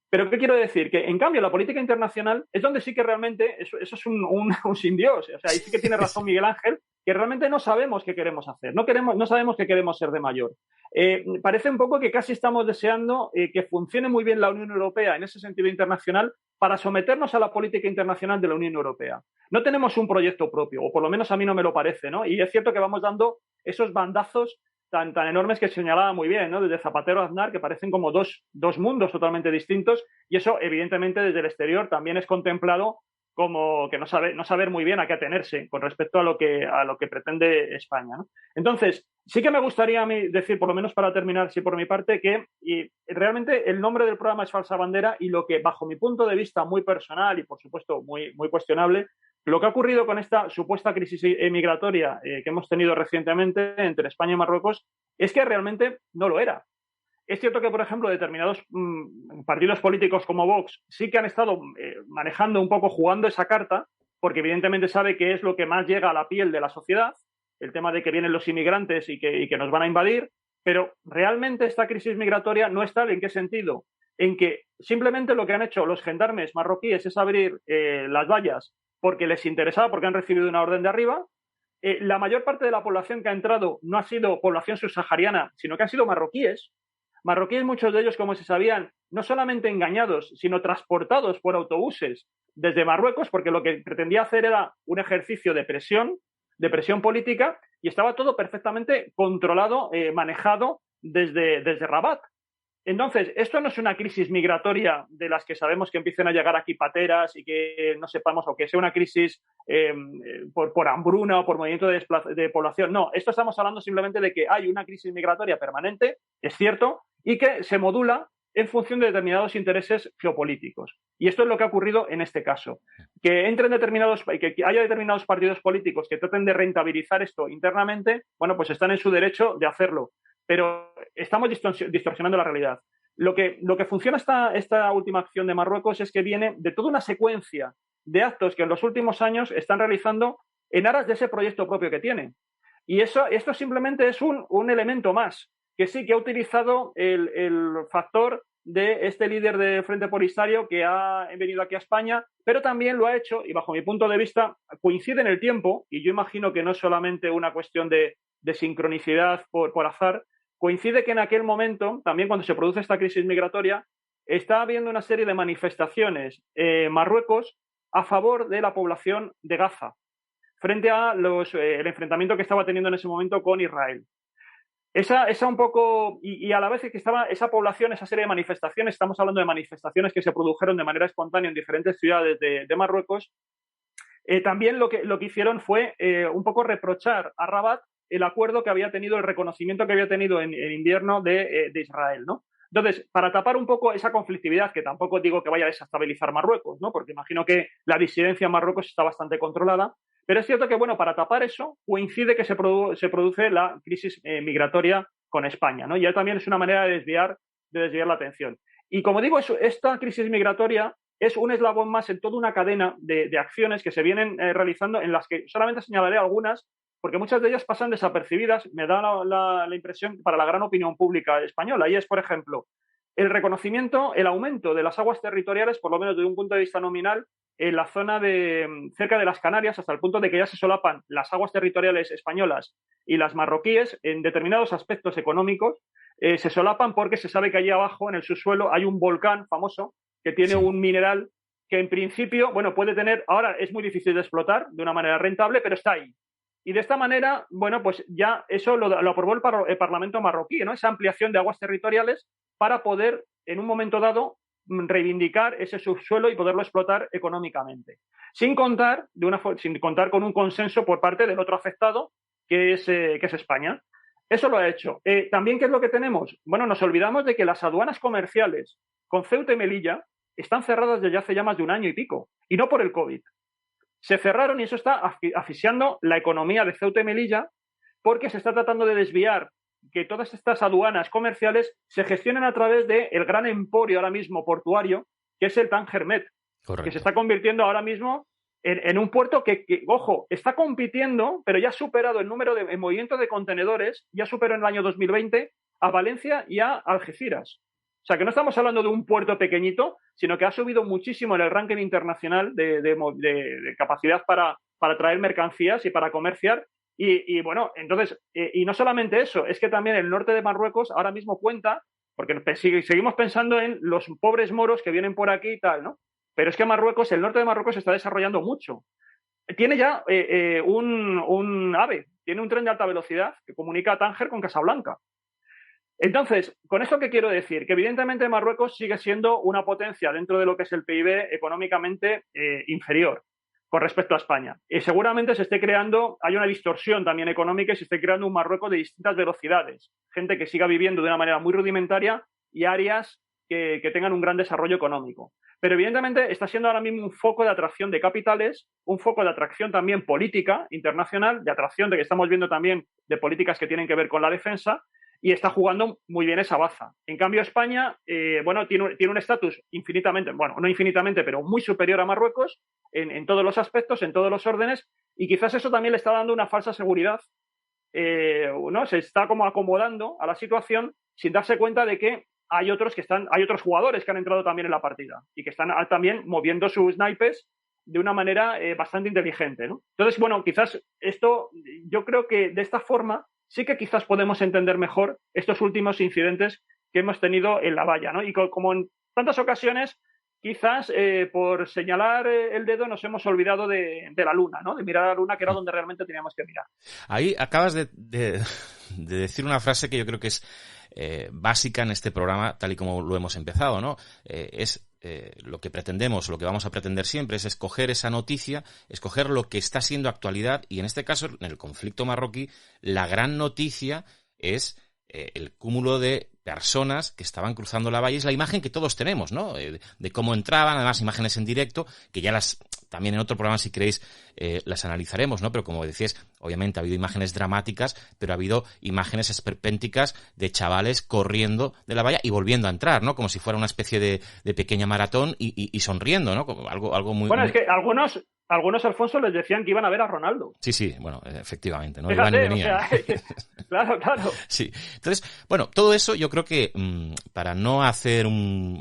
[SPEAKER 4] Pero ¿qué quiero decir? Que en cambio la política internacional es donde sí que realmente eso es un sin Dios. O sea, ahí sí que tiene razón Miguel Ángel, que realmente no sabemos qué queremos hacer, no sabemos qué queremos ser de mayor. Parece un poco que casi estamos deseando que funcione muy bien la Unión Europea en ese sentido internacional para someternos a la política internacional de la Unión Europea. No tenemos un proyecto propio, o por lo menos a mí no me lo parece, ¿no? Y es cierto que vamos dando esos bandazos tan enormes que señalaba muy bien, ¿no?, desde Zapatero a Aznar, que parecen como dos mundos totalmente distintos, y eso evidentemente desde el exterior también es contemplado como que no saber muy bien a qué atenerse con respecto a lo que pretende España, ¿no? Entonces, sí que me gustaría a mí decir, por lo menos para terminar, sí, por mi parte, que realmente el nombre del programa es Falsa Bandera, y lo que, bajo mi punto de vista muy personal y por supuesto muy, muy cuestionable, lo que ha ocurrido con esta supuesta crisis migratoria que hemos tenido recientemente entre España y Marruecos es que realmente no lo era. Es cierto que, por ejemplo, determinados partidos políticos como Vox sí que han estado manejando un poco, jugando esa carta, porque evidentemente sabe que es lo que más llega a la piel de la sociedad, el tema de que vienen los inmigrantes y que nos van a invadir, pero realmente esta crisis migratoria no es tal. ¿En qué sentido? En que simplemente lo que han hecho los gendarmes marroquíes es abrir las vallas porque les interesaba, porque han recibido una orden de arriba. La mayor parte de la población que ha entrado no ha sido población subsahariana, sino que han sido marroquíes. Marroquíes, muchos de ellos, como se sabían, no solamente engañados, sino transportados por autobuses desde Marruecos, porque lo que pretendía hacer era un ejercicio de presión política, y estaba todo perfectamente controlado, manejado desde Rabat. Entonces, esto no es una crisis migratoria de las que sabemos que empiecen a llegar aquí pateras y que no sepamos, o que sea una crisis por hambruna o por movimiento de población. No, esto estamos hablando simplemente de que hay una crisis migratoria permanente, es cierto, y que se modula en función de determinados intereses geopolíticos. Y esto es lo que ha ocurrido en este caso. Que haya determinados partidos políticos que traten de rentabilizar esto internamente, bueno, pues están en su derecho de hacerlo. Pero estamos distorsionando la realidad. Lo que funciona esta última acción de Marruecos es que viene de toda una secuencia de actos que en los últimos años están realizando en aras de ese proyecto propio que tienen. Y esto simplemente es un elemento más, que sí que ha utilizado el factor de este líder del Frente Polisario que ha venido aquí a España, pero también lo ha hecho, y bajo mi punto de vista coincide en el tiempo, y yo imagino que no es solamente una cuestión de sincronicidad por azar, coincide que en aquel momento, también cuando se produce esta crisis migratoria, está habiendo una serie de manifestaciones en Marruecos a favor de la población de Gaza, frente a el enfrentamiento que estaba teniendo en ese momento con Israel. Esa un poco, y a la vez que estaba esa población, esa serie de manifestaciones, estamos hablando de manifestaciones que se produjeron de manera espontánea en diferentes ciudades de Marruecos, también lo que hicieron fue un poco reprochar a Rabat el acuerdo que había tenido, el reconocimiento que había tenido en invierno de Israel, ¿no? Entonces, para tapar un poco esa conflictividad, que tampoco digo que vaya a desestabilizar Marruecos, ¿no? Porque imagino que la disidencia en Marruecos está bastante controlada, pero es cierto que, bueno, para tapar eso, coincide que se produce la crisis migratoria con España, ¿no? Y ya también es una manera de desviar la atención. Y como digo, esta crisis migratoria es un eslabón más en toda una cadena de acciones que se vienen realizando, en las que solamente señalaré algunas, porque muchas de ellas pasan desapercibidas, me da la impresión, para la gran opinión pública española. Y es, por ejemplo, el reconocimiento, el aumento de las aguas territoriales, por lo menos desde un punto de vista nominal, en la zona cerca de las Canarias, hasta el punto de que ya se solapan las aguas territoriales españolas y las marroquíes en determinados aspectos económicos. Se solapan porque se sabe que allí abajo, en el subsuelo, hay un volcán famoso que tiene un mineral que en principio, bueno, puede tener, ahora es muy difícil de explotar de una manera rentable, pero está ahí. Y de esta manera, bueno, pues ya eso lo aprobó el Parlamento marroquí, ¿no? Esa ampliación de aguas territoriales para poder, en un momento dado, reivindicar ese subsuelo y poderlo explotar económicamente. Sin contar con un consenso por parte del otro afectado, que es España. Eso lo ha hecho. También, ¿qué es lo que tenemos? Bueno, nos olvidamos de que las aduanas comerciales con Ceuta y Melilla están cerradas desde hace ya más de 1 año y pico, y no por el COVID. Se cerraron y eso está asfixiando la economía de Ceuta y Melilla, porque se está tratando de desviar que todas estas aduanas comerciales se gestionen a través del gran emporio ahora mismo portuario, que es el Tánger Med, que se está convirtiendo ahora mismo en un puerto que, ojo, está compitiendo, pero ya ha superado el número de movimiento de contenedores, ya superó en el año 2020 a Valencia y a Algeciras. O sea, que no estamos hablando de un puerto pequeñito, sino que ha subido muchísimo en el ranking internacional de capacidad para traer mercancías y para comerciar. Y bueno, entonces, y no solamente eso, es que también el norte de Marruecos ahora mismo cuenta, porque seguimos pensando en los pobres moros que vienen por aquí y tal, ¿no? Pero es que el norte de Marruecos se está desarrollando mucho. Tiene ya un AVE, tiene un tren de alta velocidad que comunica a Tánger con Casablanca. Entonces, ¿con esto qué quiero decir? Que evidentemente Marruecos sigue siendo una potencia dentro de lo que es el PIB económicamente inferior con respecto a España. Y seguramente hay una distorsión también económica y se esté creando un Marruecos de distintas velocidades. Gente que siga viviendo de una manera muy rudimentaria y áreas que tengan un gran desarrollo económico. Pero evidentemente está siendo ahora mismo un foco de atracción de capitales, un foco de atracción también política internacional, de atracción de que estamos viendo también de políticas que tienen que ver con la defensa, y está jugando muy bien esa baza. En cambio, España, tiene un estatus infinitamente, bueno, no infinitamente, pero muy superior a Marruecos en todos los aspectos, en todos los órdenes, y quizás eso también le está dando una falsa seguridad, ¿no? Se está como acomodando a la situación sin darse cuenta de que hay otros jugadores que han entrado también en la partida y que están también moviendo sus naipes de una manera bastante inteligente, ¿no? Entonces, bueno, quizás esto, yo creo que de esta forma sí que quizás podemos entender mejor estos últimos incidentes que hemos tenido en la valla, ¿no? Y como en tantas ocasiones, quizás por señalar el dedo nos hemos olvidado de la luna, ¿no? De mirar a la luna, que era donde realmente teníamos que mirar.
[SPEAKER 3] Ahí acabas de decir una frase que yo creo que es básica en este programa, tal y como lo hemos empezado, ¿no? Lo que pretendemos, lo que vamos a pretender siempre es escoger esa noticia, escoger lo que está siendo actualidad, y en este caso, en el conflicto marroquí, la gran noticia es el cúmulo de personas que estaban cruzando la valla. Es la imagen que todos tenemos, ¿no? De cómo entraban, además imágenes en directo, que ya también en otro programa, si queréis, las analizaremos, ¿no? Pero como decías, obviamente ha habido imágenes dramáticas, pero ha habido imágenes esperpénticas de chavales corriendo de la valla y volviendo a entrar, ¿no? Como si fuera una especie de pequeña maratón y sonriendo, ¿no? Como algo muy...
[SPEAKER 4] Bueno,
[SPEAKER 3] muy...
[SPEAKER 4] es que algunos, Alfonso, les decían que iban a ver a Ronaldo.
[SPEAKER 3] Sí, bueno, efectivamente, ¿no?
[SPEAKER 4] Fíjate,
[SPEAKER 3] Iban y venían.
[SPEAKER 4] o sea, claro.
[SPEAKER 3] Sí, entonces, bueno, todo eso yo creo que para no hacer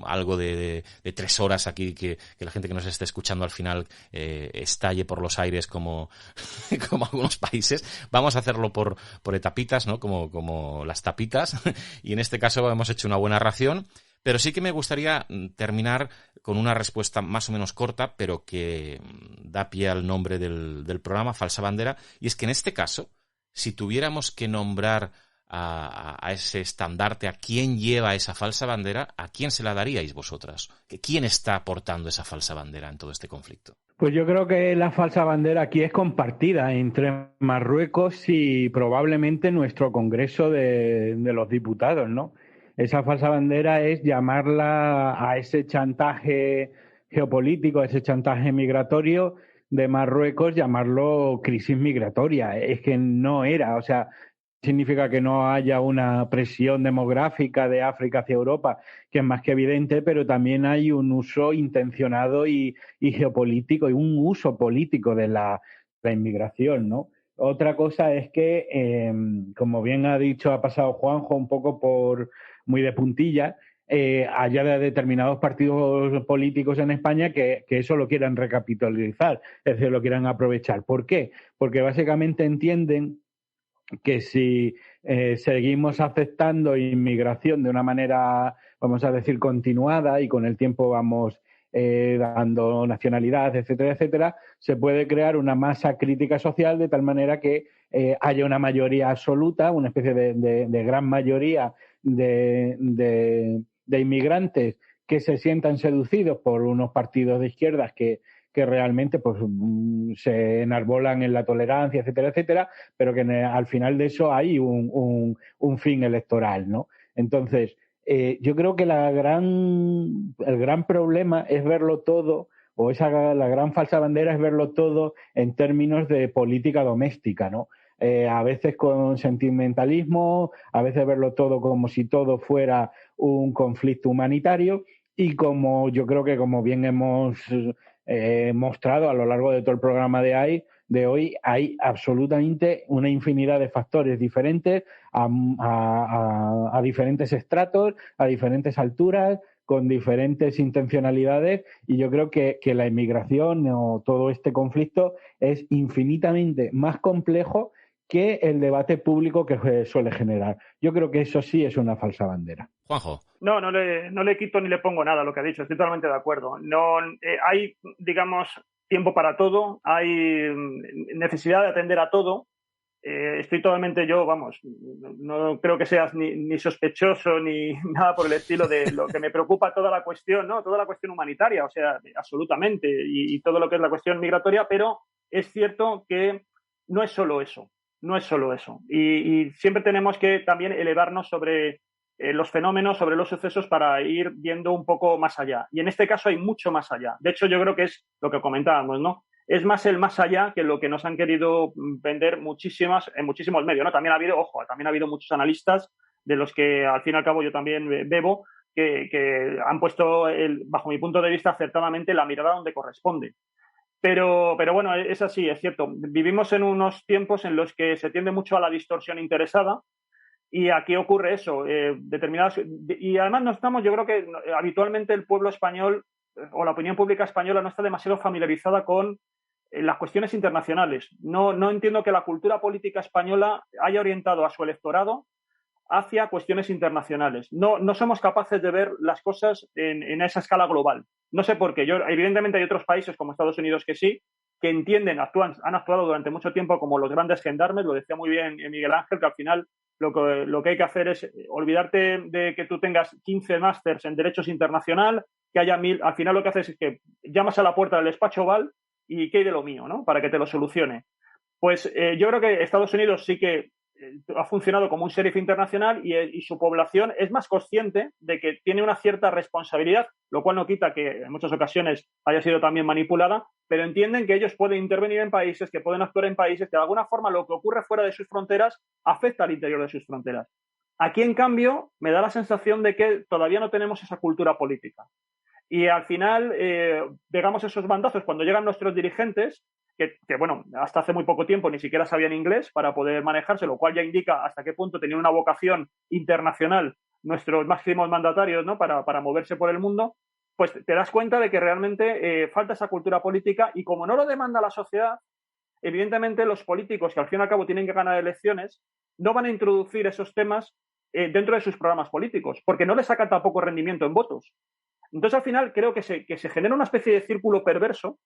[SPEAKER 3] algo de 3 horas aquí, que la gente que nos esté escuchando al final estalle por los aires como algunos países, vamos a hacerlo por etapitas, ¿no? Como las tapitas, y en este caso hemos hecho una buena ración. Pero sí que me gustaría terminar con una respuesta más o menos corta, pero que da pie al nombre del programa, Falsa Bandera. Y es que en este caso, si tuviéramos que nombrar a ese estandarte, a quién lleva esa falsa bandera, ¿a quién se la daríais vosotras? ¿Quién está aportando esa falsa bandera en todo este conflicto?
[SPEAKER 5] Pues yo creo que la falsa bandera aquí es compartida entre Marruecos y probablemente nuestro Congreso de los Diputados, ¿no? Esa falsa bandera es llamarla a ese chantaje geopolítico, a ese chantaje migratorio de Marruecos, llamarlo crisis migratoria. Es que no era, o sea, significa que no haya una presión demográfica de África hacia Europa, que es más que evidente, pero también hay un uso intencionado y geopolítico, y un uso político de la inmigración, ¿no? Otra cosa es que, como bien ha dicho, ha pasado Juanjo un poco muy de puntilla, haya determinados partidos políticos en España que eso lo quieran recapitalizar, es decir, lo quieran aprovechar. ¿Por qué? Porque básicamente entienden que si seguimos aceptando inmigración de una manera, vamos a decir, continuada, y con el tiempo vamos dando nacionalidad, etcétera, etcétera, se puede crear una masa crítica social de tal manera que haya una mayoría absoluta, una especie de gran mayoría de inmigrantes que se sientan seducidos por unos partidos de izquierdas que realmente pues se enarbolan en la tolerancia, etcétera, etcétera, pero que al final de eso hay un fin electoral, ¿no? Entonces, yo creo que el gran problema es verlo todo, o la gran falsa bandera es verlo todo en términos de política doméstica, ¿no? A veces con sentimentalismo, a veces verlo todo como si todo fuera un conflicto humanitario, y como yo creo que, como bien hemos mostrado a lo largo de todo el programa de hoy, hay absolutamente una infinidad de factores diferentes a diferentes estratos, a diferentes alturas, con diferentes intencionalidades, y yo creo que la inmigración o todo este conflicto es infinitamente más complejo que el debate público que suele generar. Yo creo que eso sí es una falsa bandera.
[SPEAKER 3] Juanjo.
[SPEAKER 4] No le quito ni le pongo nada a lo que ha dicho, estoy totalmente de acuerdo. No, hay, digamos, tiempo para todo, hay necesidad de atender a todo. Estoy totalmente no creo que seas ni sospechoso ni nada por el estilo de lo que me preocupa toda la cuestión, ¿no? Toda la cuestión humanitaria, o sea, absolutamente, y todo lo que es la cuestión migratoria, pero es cierto que no es solo eso. No es solo eso. Y siempre tenemos que también elevarnos sobre los fenómenos, sobre los sucesos, para ir viendo un poco más allá. Y en este caso hay mucho más allá. De hecho, yo creo que es lo que comentábamos, ¿no? Es más el más allá que lo que nos han querido vender en muchísimos medios, ¿no? También ha habido muchos analistas, de los que al fin y al cabo yo también bebo, que han puesto, bajo mi punto de vista, acertadamente la mirada donde corresponde. Pero bueno, es así, es cierto. Vivimos en unos tiempos en los que se tiende mucho a la distorsión interesada, y aquí ocurre eso. Y además no estamos, yo creo que habitualmente el pueblo español o la opinión pública española no está demasiado familiarizada con las cuestiones internacionales. No entiendo que la cultura política española haya orientado a su electorado hacia cuestiones internacionales. No somos capaces de ver las cosas en esa escala global. No sé por qué. Evidentemente hay otros países como Estados Unidos que sí, que entienden, han actuado durante mucho tiempo como los grandes gendarmes. Lo decía muy bien Miguel Ángel, que al final lo que hay que hacer es olvidarte de que tú tengas 15 másters en Derechos Internacional, que haya 1000. Al final lo que haces es que llamas a la puerta del despacho Oval y ¿qué hay de lo mío, ¿no? Para que te lo solucione. Pues yo creo que Estados Unidos sí que
[SPEAKER 8] ha funcionado como un sheriff internacional y su población es más consciente de que tiene una cierta responsabilidad, lo cual no quita que en muchas ocasiones haya sido también manipulada, pero entienden que ellos pueden intervenir en países, que pueden actuar en países, que de alguna forma lo que ocurre fuera de sus fronteras afecta al interior de sus fronteras. Aquí, en cambio, me da la sensación de que todavía no tenemos esa cultura política. Y al final, digamos, esos bandazos, cuando llegan nuestros dirigentes, que, bueno, hasta hace muy poco tiempo ni siquiera sabían inglés para poder manejarse, lo cual ya indica hasta qué punto tenían una vocación internacional nuestros máximos mandatarios, ¿no? para moverse por el mundo, pues te das cuenta de que realmente falta esa cultura política y como no lo demanda la sociedad, evidentemente los políticos, que al fin y al cabo tienen que ganar elecciones, no van a introducir esos temas dentro de sus programas políticos, porque no les sacan tampoco rendimiento en votos. Entonces, al final, creo que se genera una especie de círculo perverso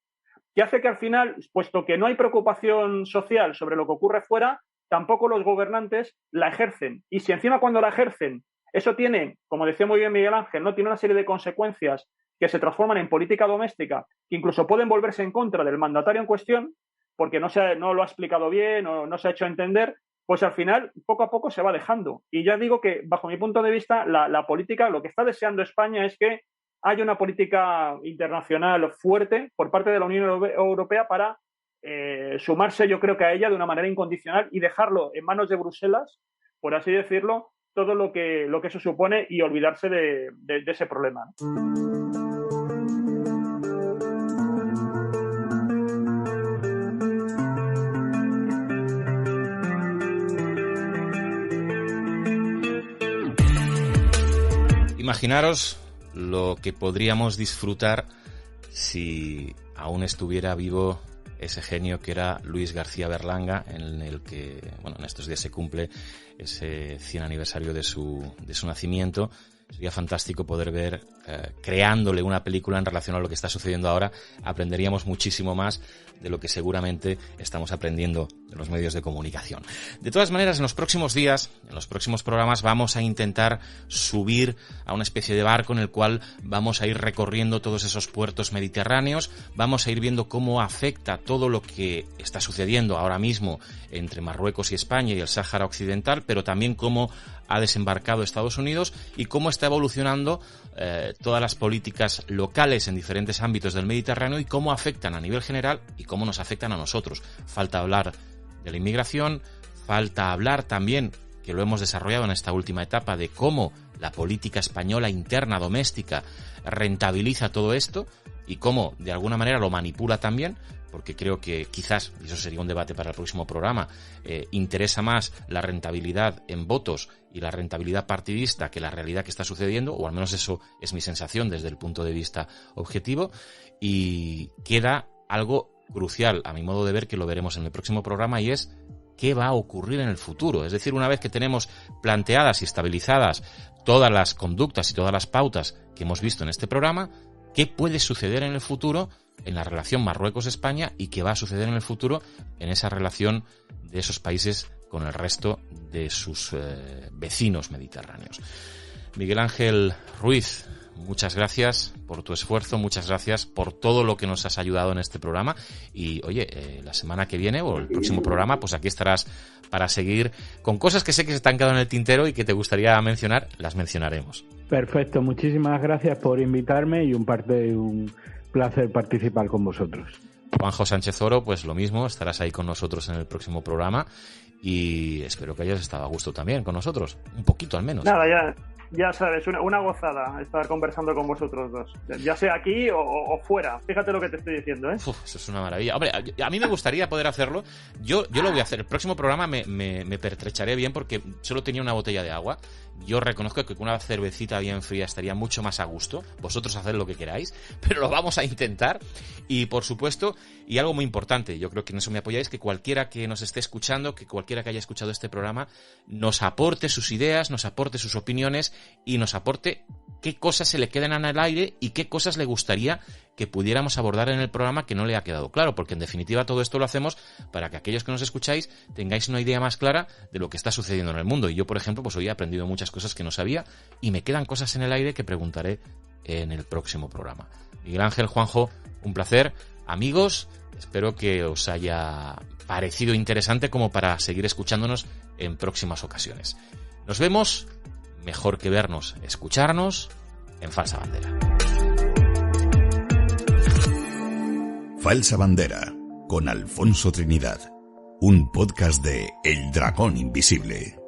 [SPEAKER 8] que hace que, al final, puesto que no hay preocupación social sobre lo que ocurre fuera, tampoco los gobernantes la ejercen. Y si encima cuando la ejercen, eso tiene, como decía muy bien Miguel Ángel, ¿no? Tiene una serie de consecuencias que se transforman en política doméstica, que incluso pueden volverse en contra del mandatario en cuestión, porque no lo ha explicado bien o no se ha hecho entender, pues al final, poco a poco se va dejando. Y ya digo que, bajo mi punto de vista, la política, lo que está deseando España es que haya una política internacional fuerte por parte de la Unión Europea para sumarse, yo creo que a ella de una manera incondicional y dejarlo en manos de Bruselas, por así decirlo, todo lo que eso supone y olvidarse de ese problema.
[SPEAKER 3] Imaginaros lo que podríamos disfrutar si aún estuviera vivo ese genio que era Luis García Berlanga, en el que, bueno, en estos días se cumple ese 100 aniversario de su nacimiento. Sería fantástico poder ver, creándole una película en relación a lo que está sucediendo ahora. Aprenderíamos muchísimo más de lo que seguramente estamos aprendiendo de los medios de comunicación. De todas maneras, en los próximos días, en los próximos programas, vamos a intentar subir a una especie de barco en el cual vamos a ir recorriendo todos esos puertos mediterráneos, vamos a ir viendo cómo afecta todo lo que está sucediendo ahora mismo entre Marruecos y España y el Sáhara Occidental, pero también cómo ha desembarcado Estados Unidos y cómo está evolucionando todas las políticas locales en diferentes ámbitos del Mediterráneo y cómo afectan a nivel general y cómo nos afectan a nosotros. Falta hablar de la inmigración, falta hablar también, que lo hemos desarrollado en esta última etapa, de cómo la política española interna, doméstica, rentabiliza todo esto y cómo de alguna manera lo manipula también, porque creo que quizás, y eso sería un debate para el próximo programa, interesa más la rentabilidad en votos y la rentabilidad partidista que la realidad que está sucediendo, o al menos eso es mi sensación desde el punto de vista objetivo, y queda algo crucial a mi modo de ver, que lo veremos en el próximo programa, y es qué va a ocurrir en el futuro. Es decir, una vez que tenemos planteadas y estabilizadas todas las conductas y todas las pautas que hemos visto en este programa, ¿qué puede suceder en el futuro en la relación Marruecos-España y qué va a suceder en el futuro en esa relación de esos países con el resto de sus vecinos mediterráneos? Miguel Ángel Ruiz, muchas gracias por tu esfuerzo, muchas gracias por todo lo que nos has ayudado en este programa y, oye, la semana que viene o el próximo programa, pues aquí estarás para seguir con cosas que sé que se te han quedado en el tintero y que te gustaría mencionar, las mencionaremos.
[SPEAKER 5] Perfecto, muchísimas gracias por invitarme y un placer participar con vosotros.
[SPEAKER 3] Juanjo Sánchez Oro, pues lo mismo, estarás ahí con nosotros en el próximo programa y espero que hayas estado a gusto también con nosotros, un poquito al menos.
[SPEAKER 8] Nada, ya sabes, una gozada estar conversando con vosotros dos, ya sea aquí o fuera. Fíjate lo que te estoy diciendo, ¿eh?
[SPEAKER 3] Uf, eso es una maravilla. Hombre, a mí me gustaría poder hacerlo. Yo lo voy a hacer. El próximo programa me pertrecharé bien porque solo tenía una botella de agua. Yo reconozco que con una cervecita bien fría estaría mucho más a gusto. Vosotros haced lo que queráis, pero lo vamos a intentar. Y por supuesto, y algo muy importante, yo creo que en eso me apoyáis, que cualquiera que nos esté escuchando, que cualquiera que haya escuchado este programa, nos aporte sus ideas, nos aporte sus opiniones y nos aporte qué cosas se le quedan en el aire y qué cosas le gustaría que pudiéramos abordar en el programa que no le ha quedado claro, porque en definitiva todo esto lo hacemos para que aquellos que nos escucháis tengáis una idea más clara de lo que está sucediendo en el mundo. Y yo, por ejemplo, pues hoy he aprendido muchas cosas que no sabía y me quedan cosas en el aire que preguntaré en el próximo programa. Miguel Ángel, Juanjo, un placer. Amigos, espero que os haya parecido interesante como para seguir escuchándonos en próximas ocasiones. Nos vemos, mejor que vernos, escucharnos, en Falsa Bandera.
[SPEAKER 2] Falsa Bandera, con Alfonso Trinidad, un podcast de El Dragón Invisible.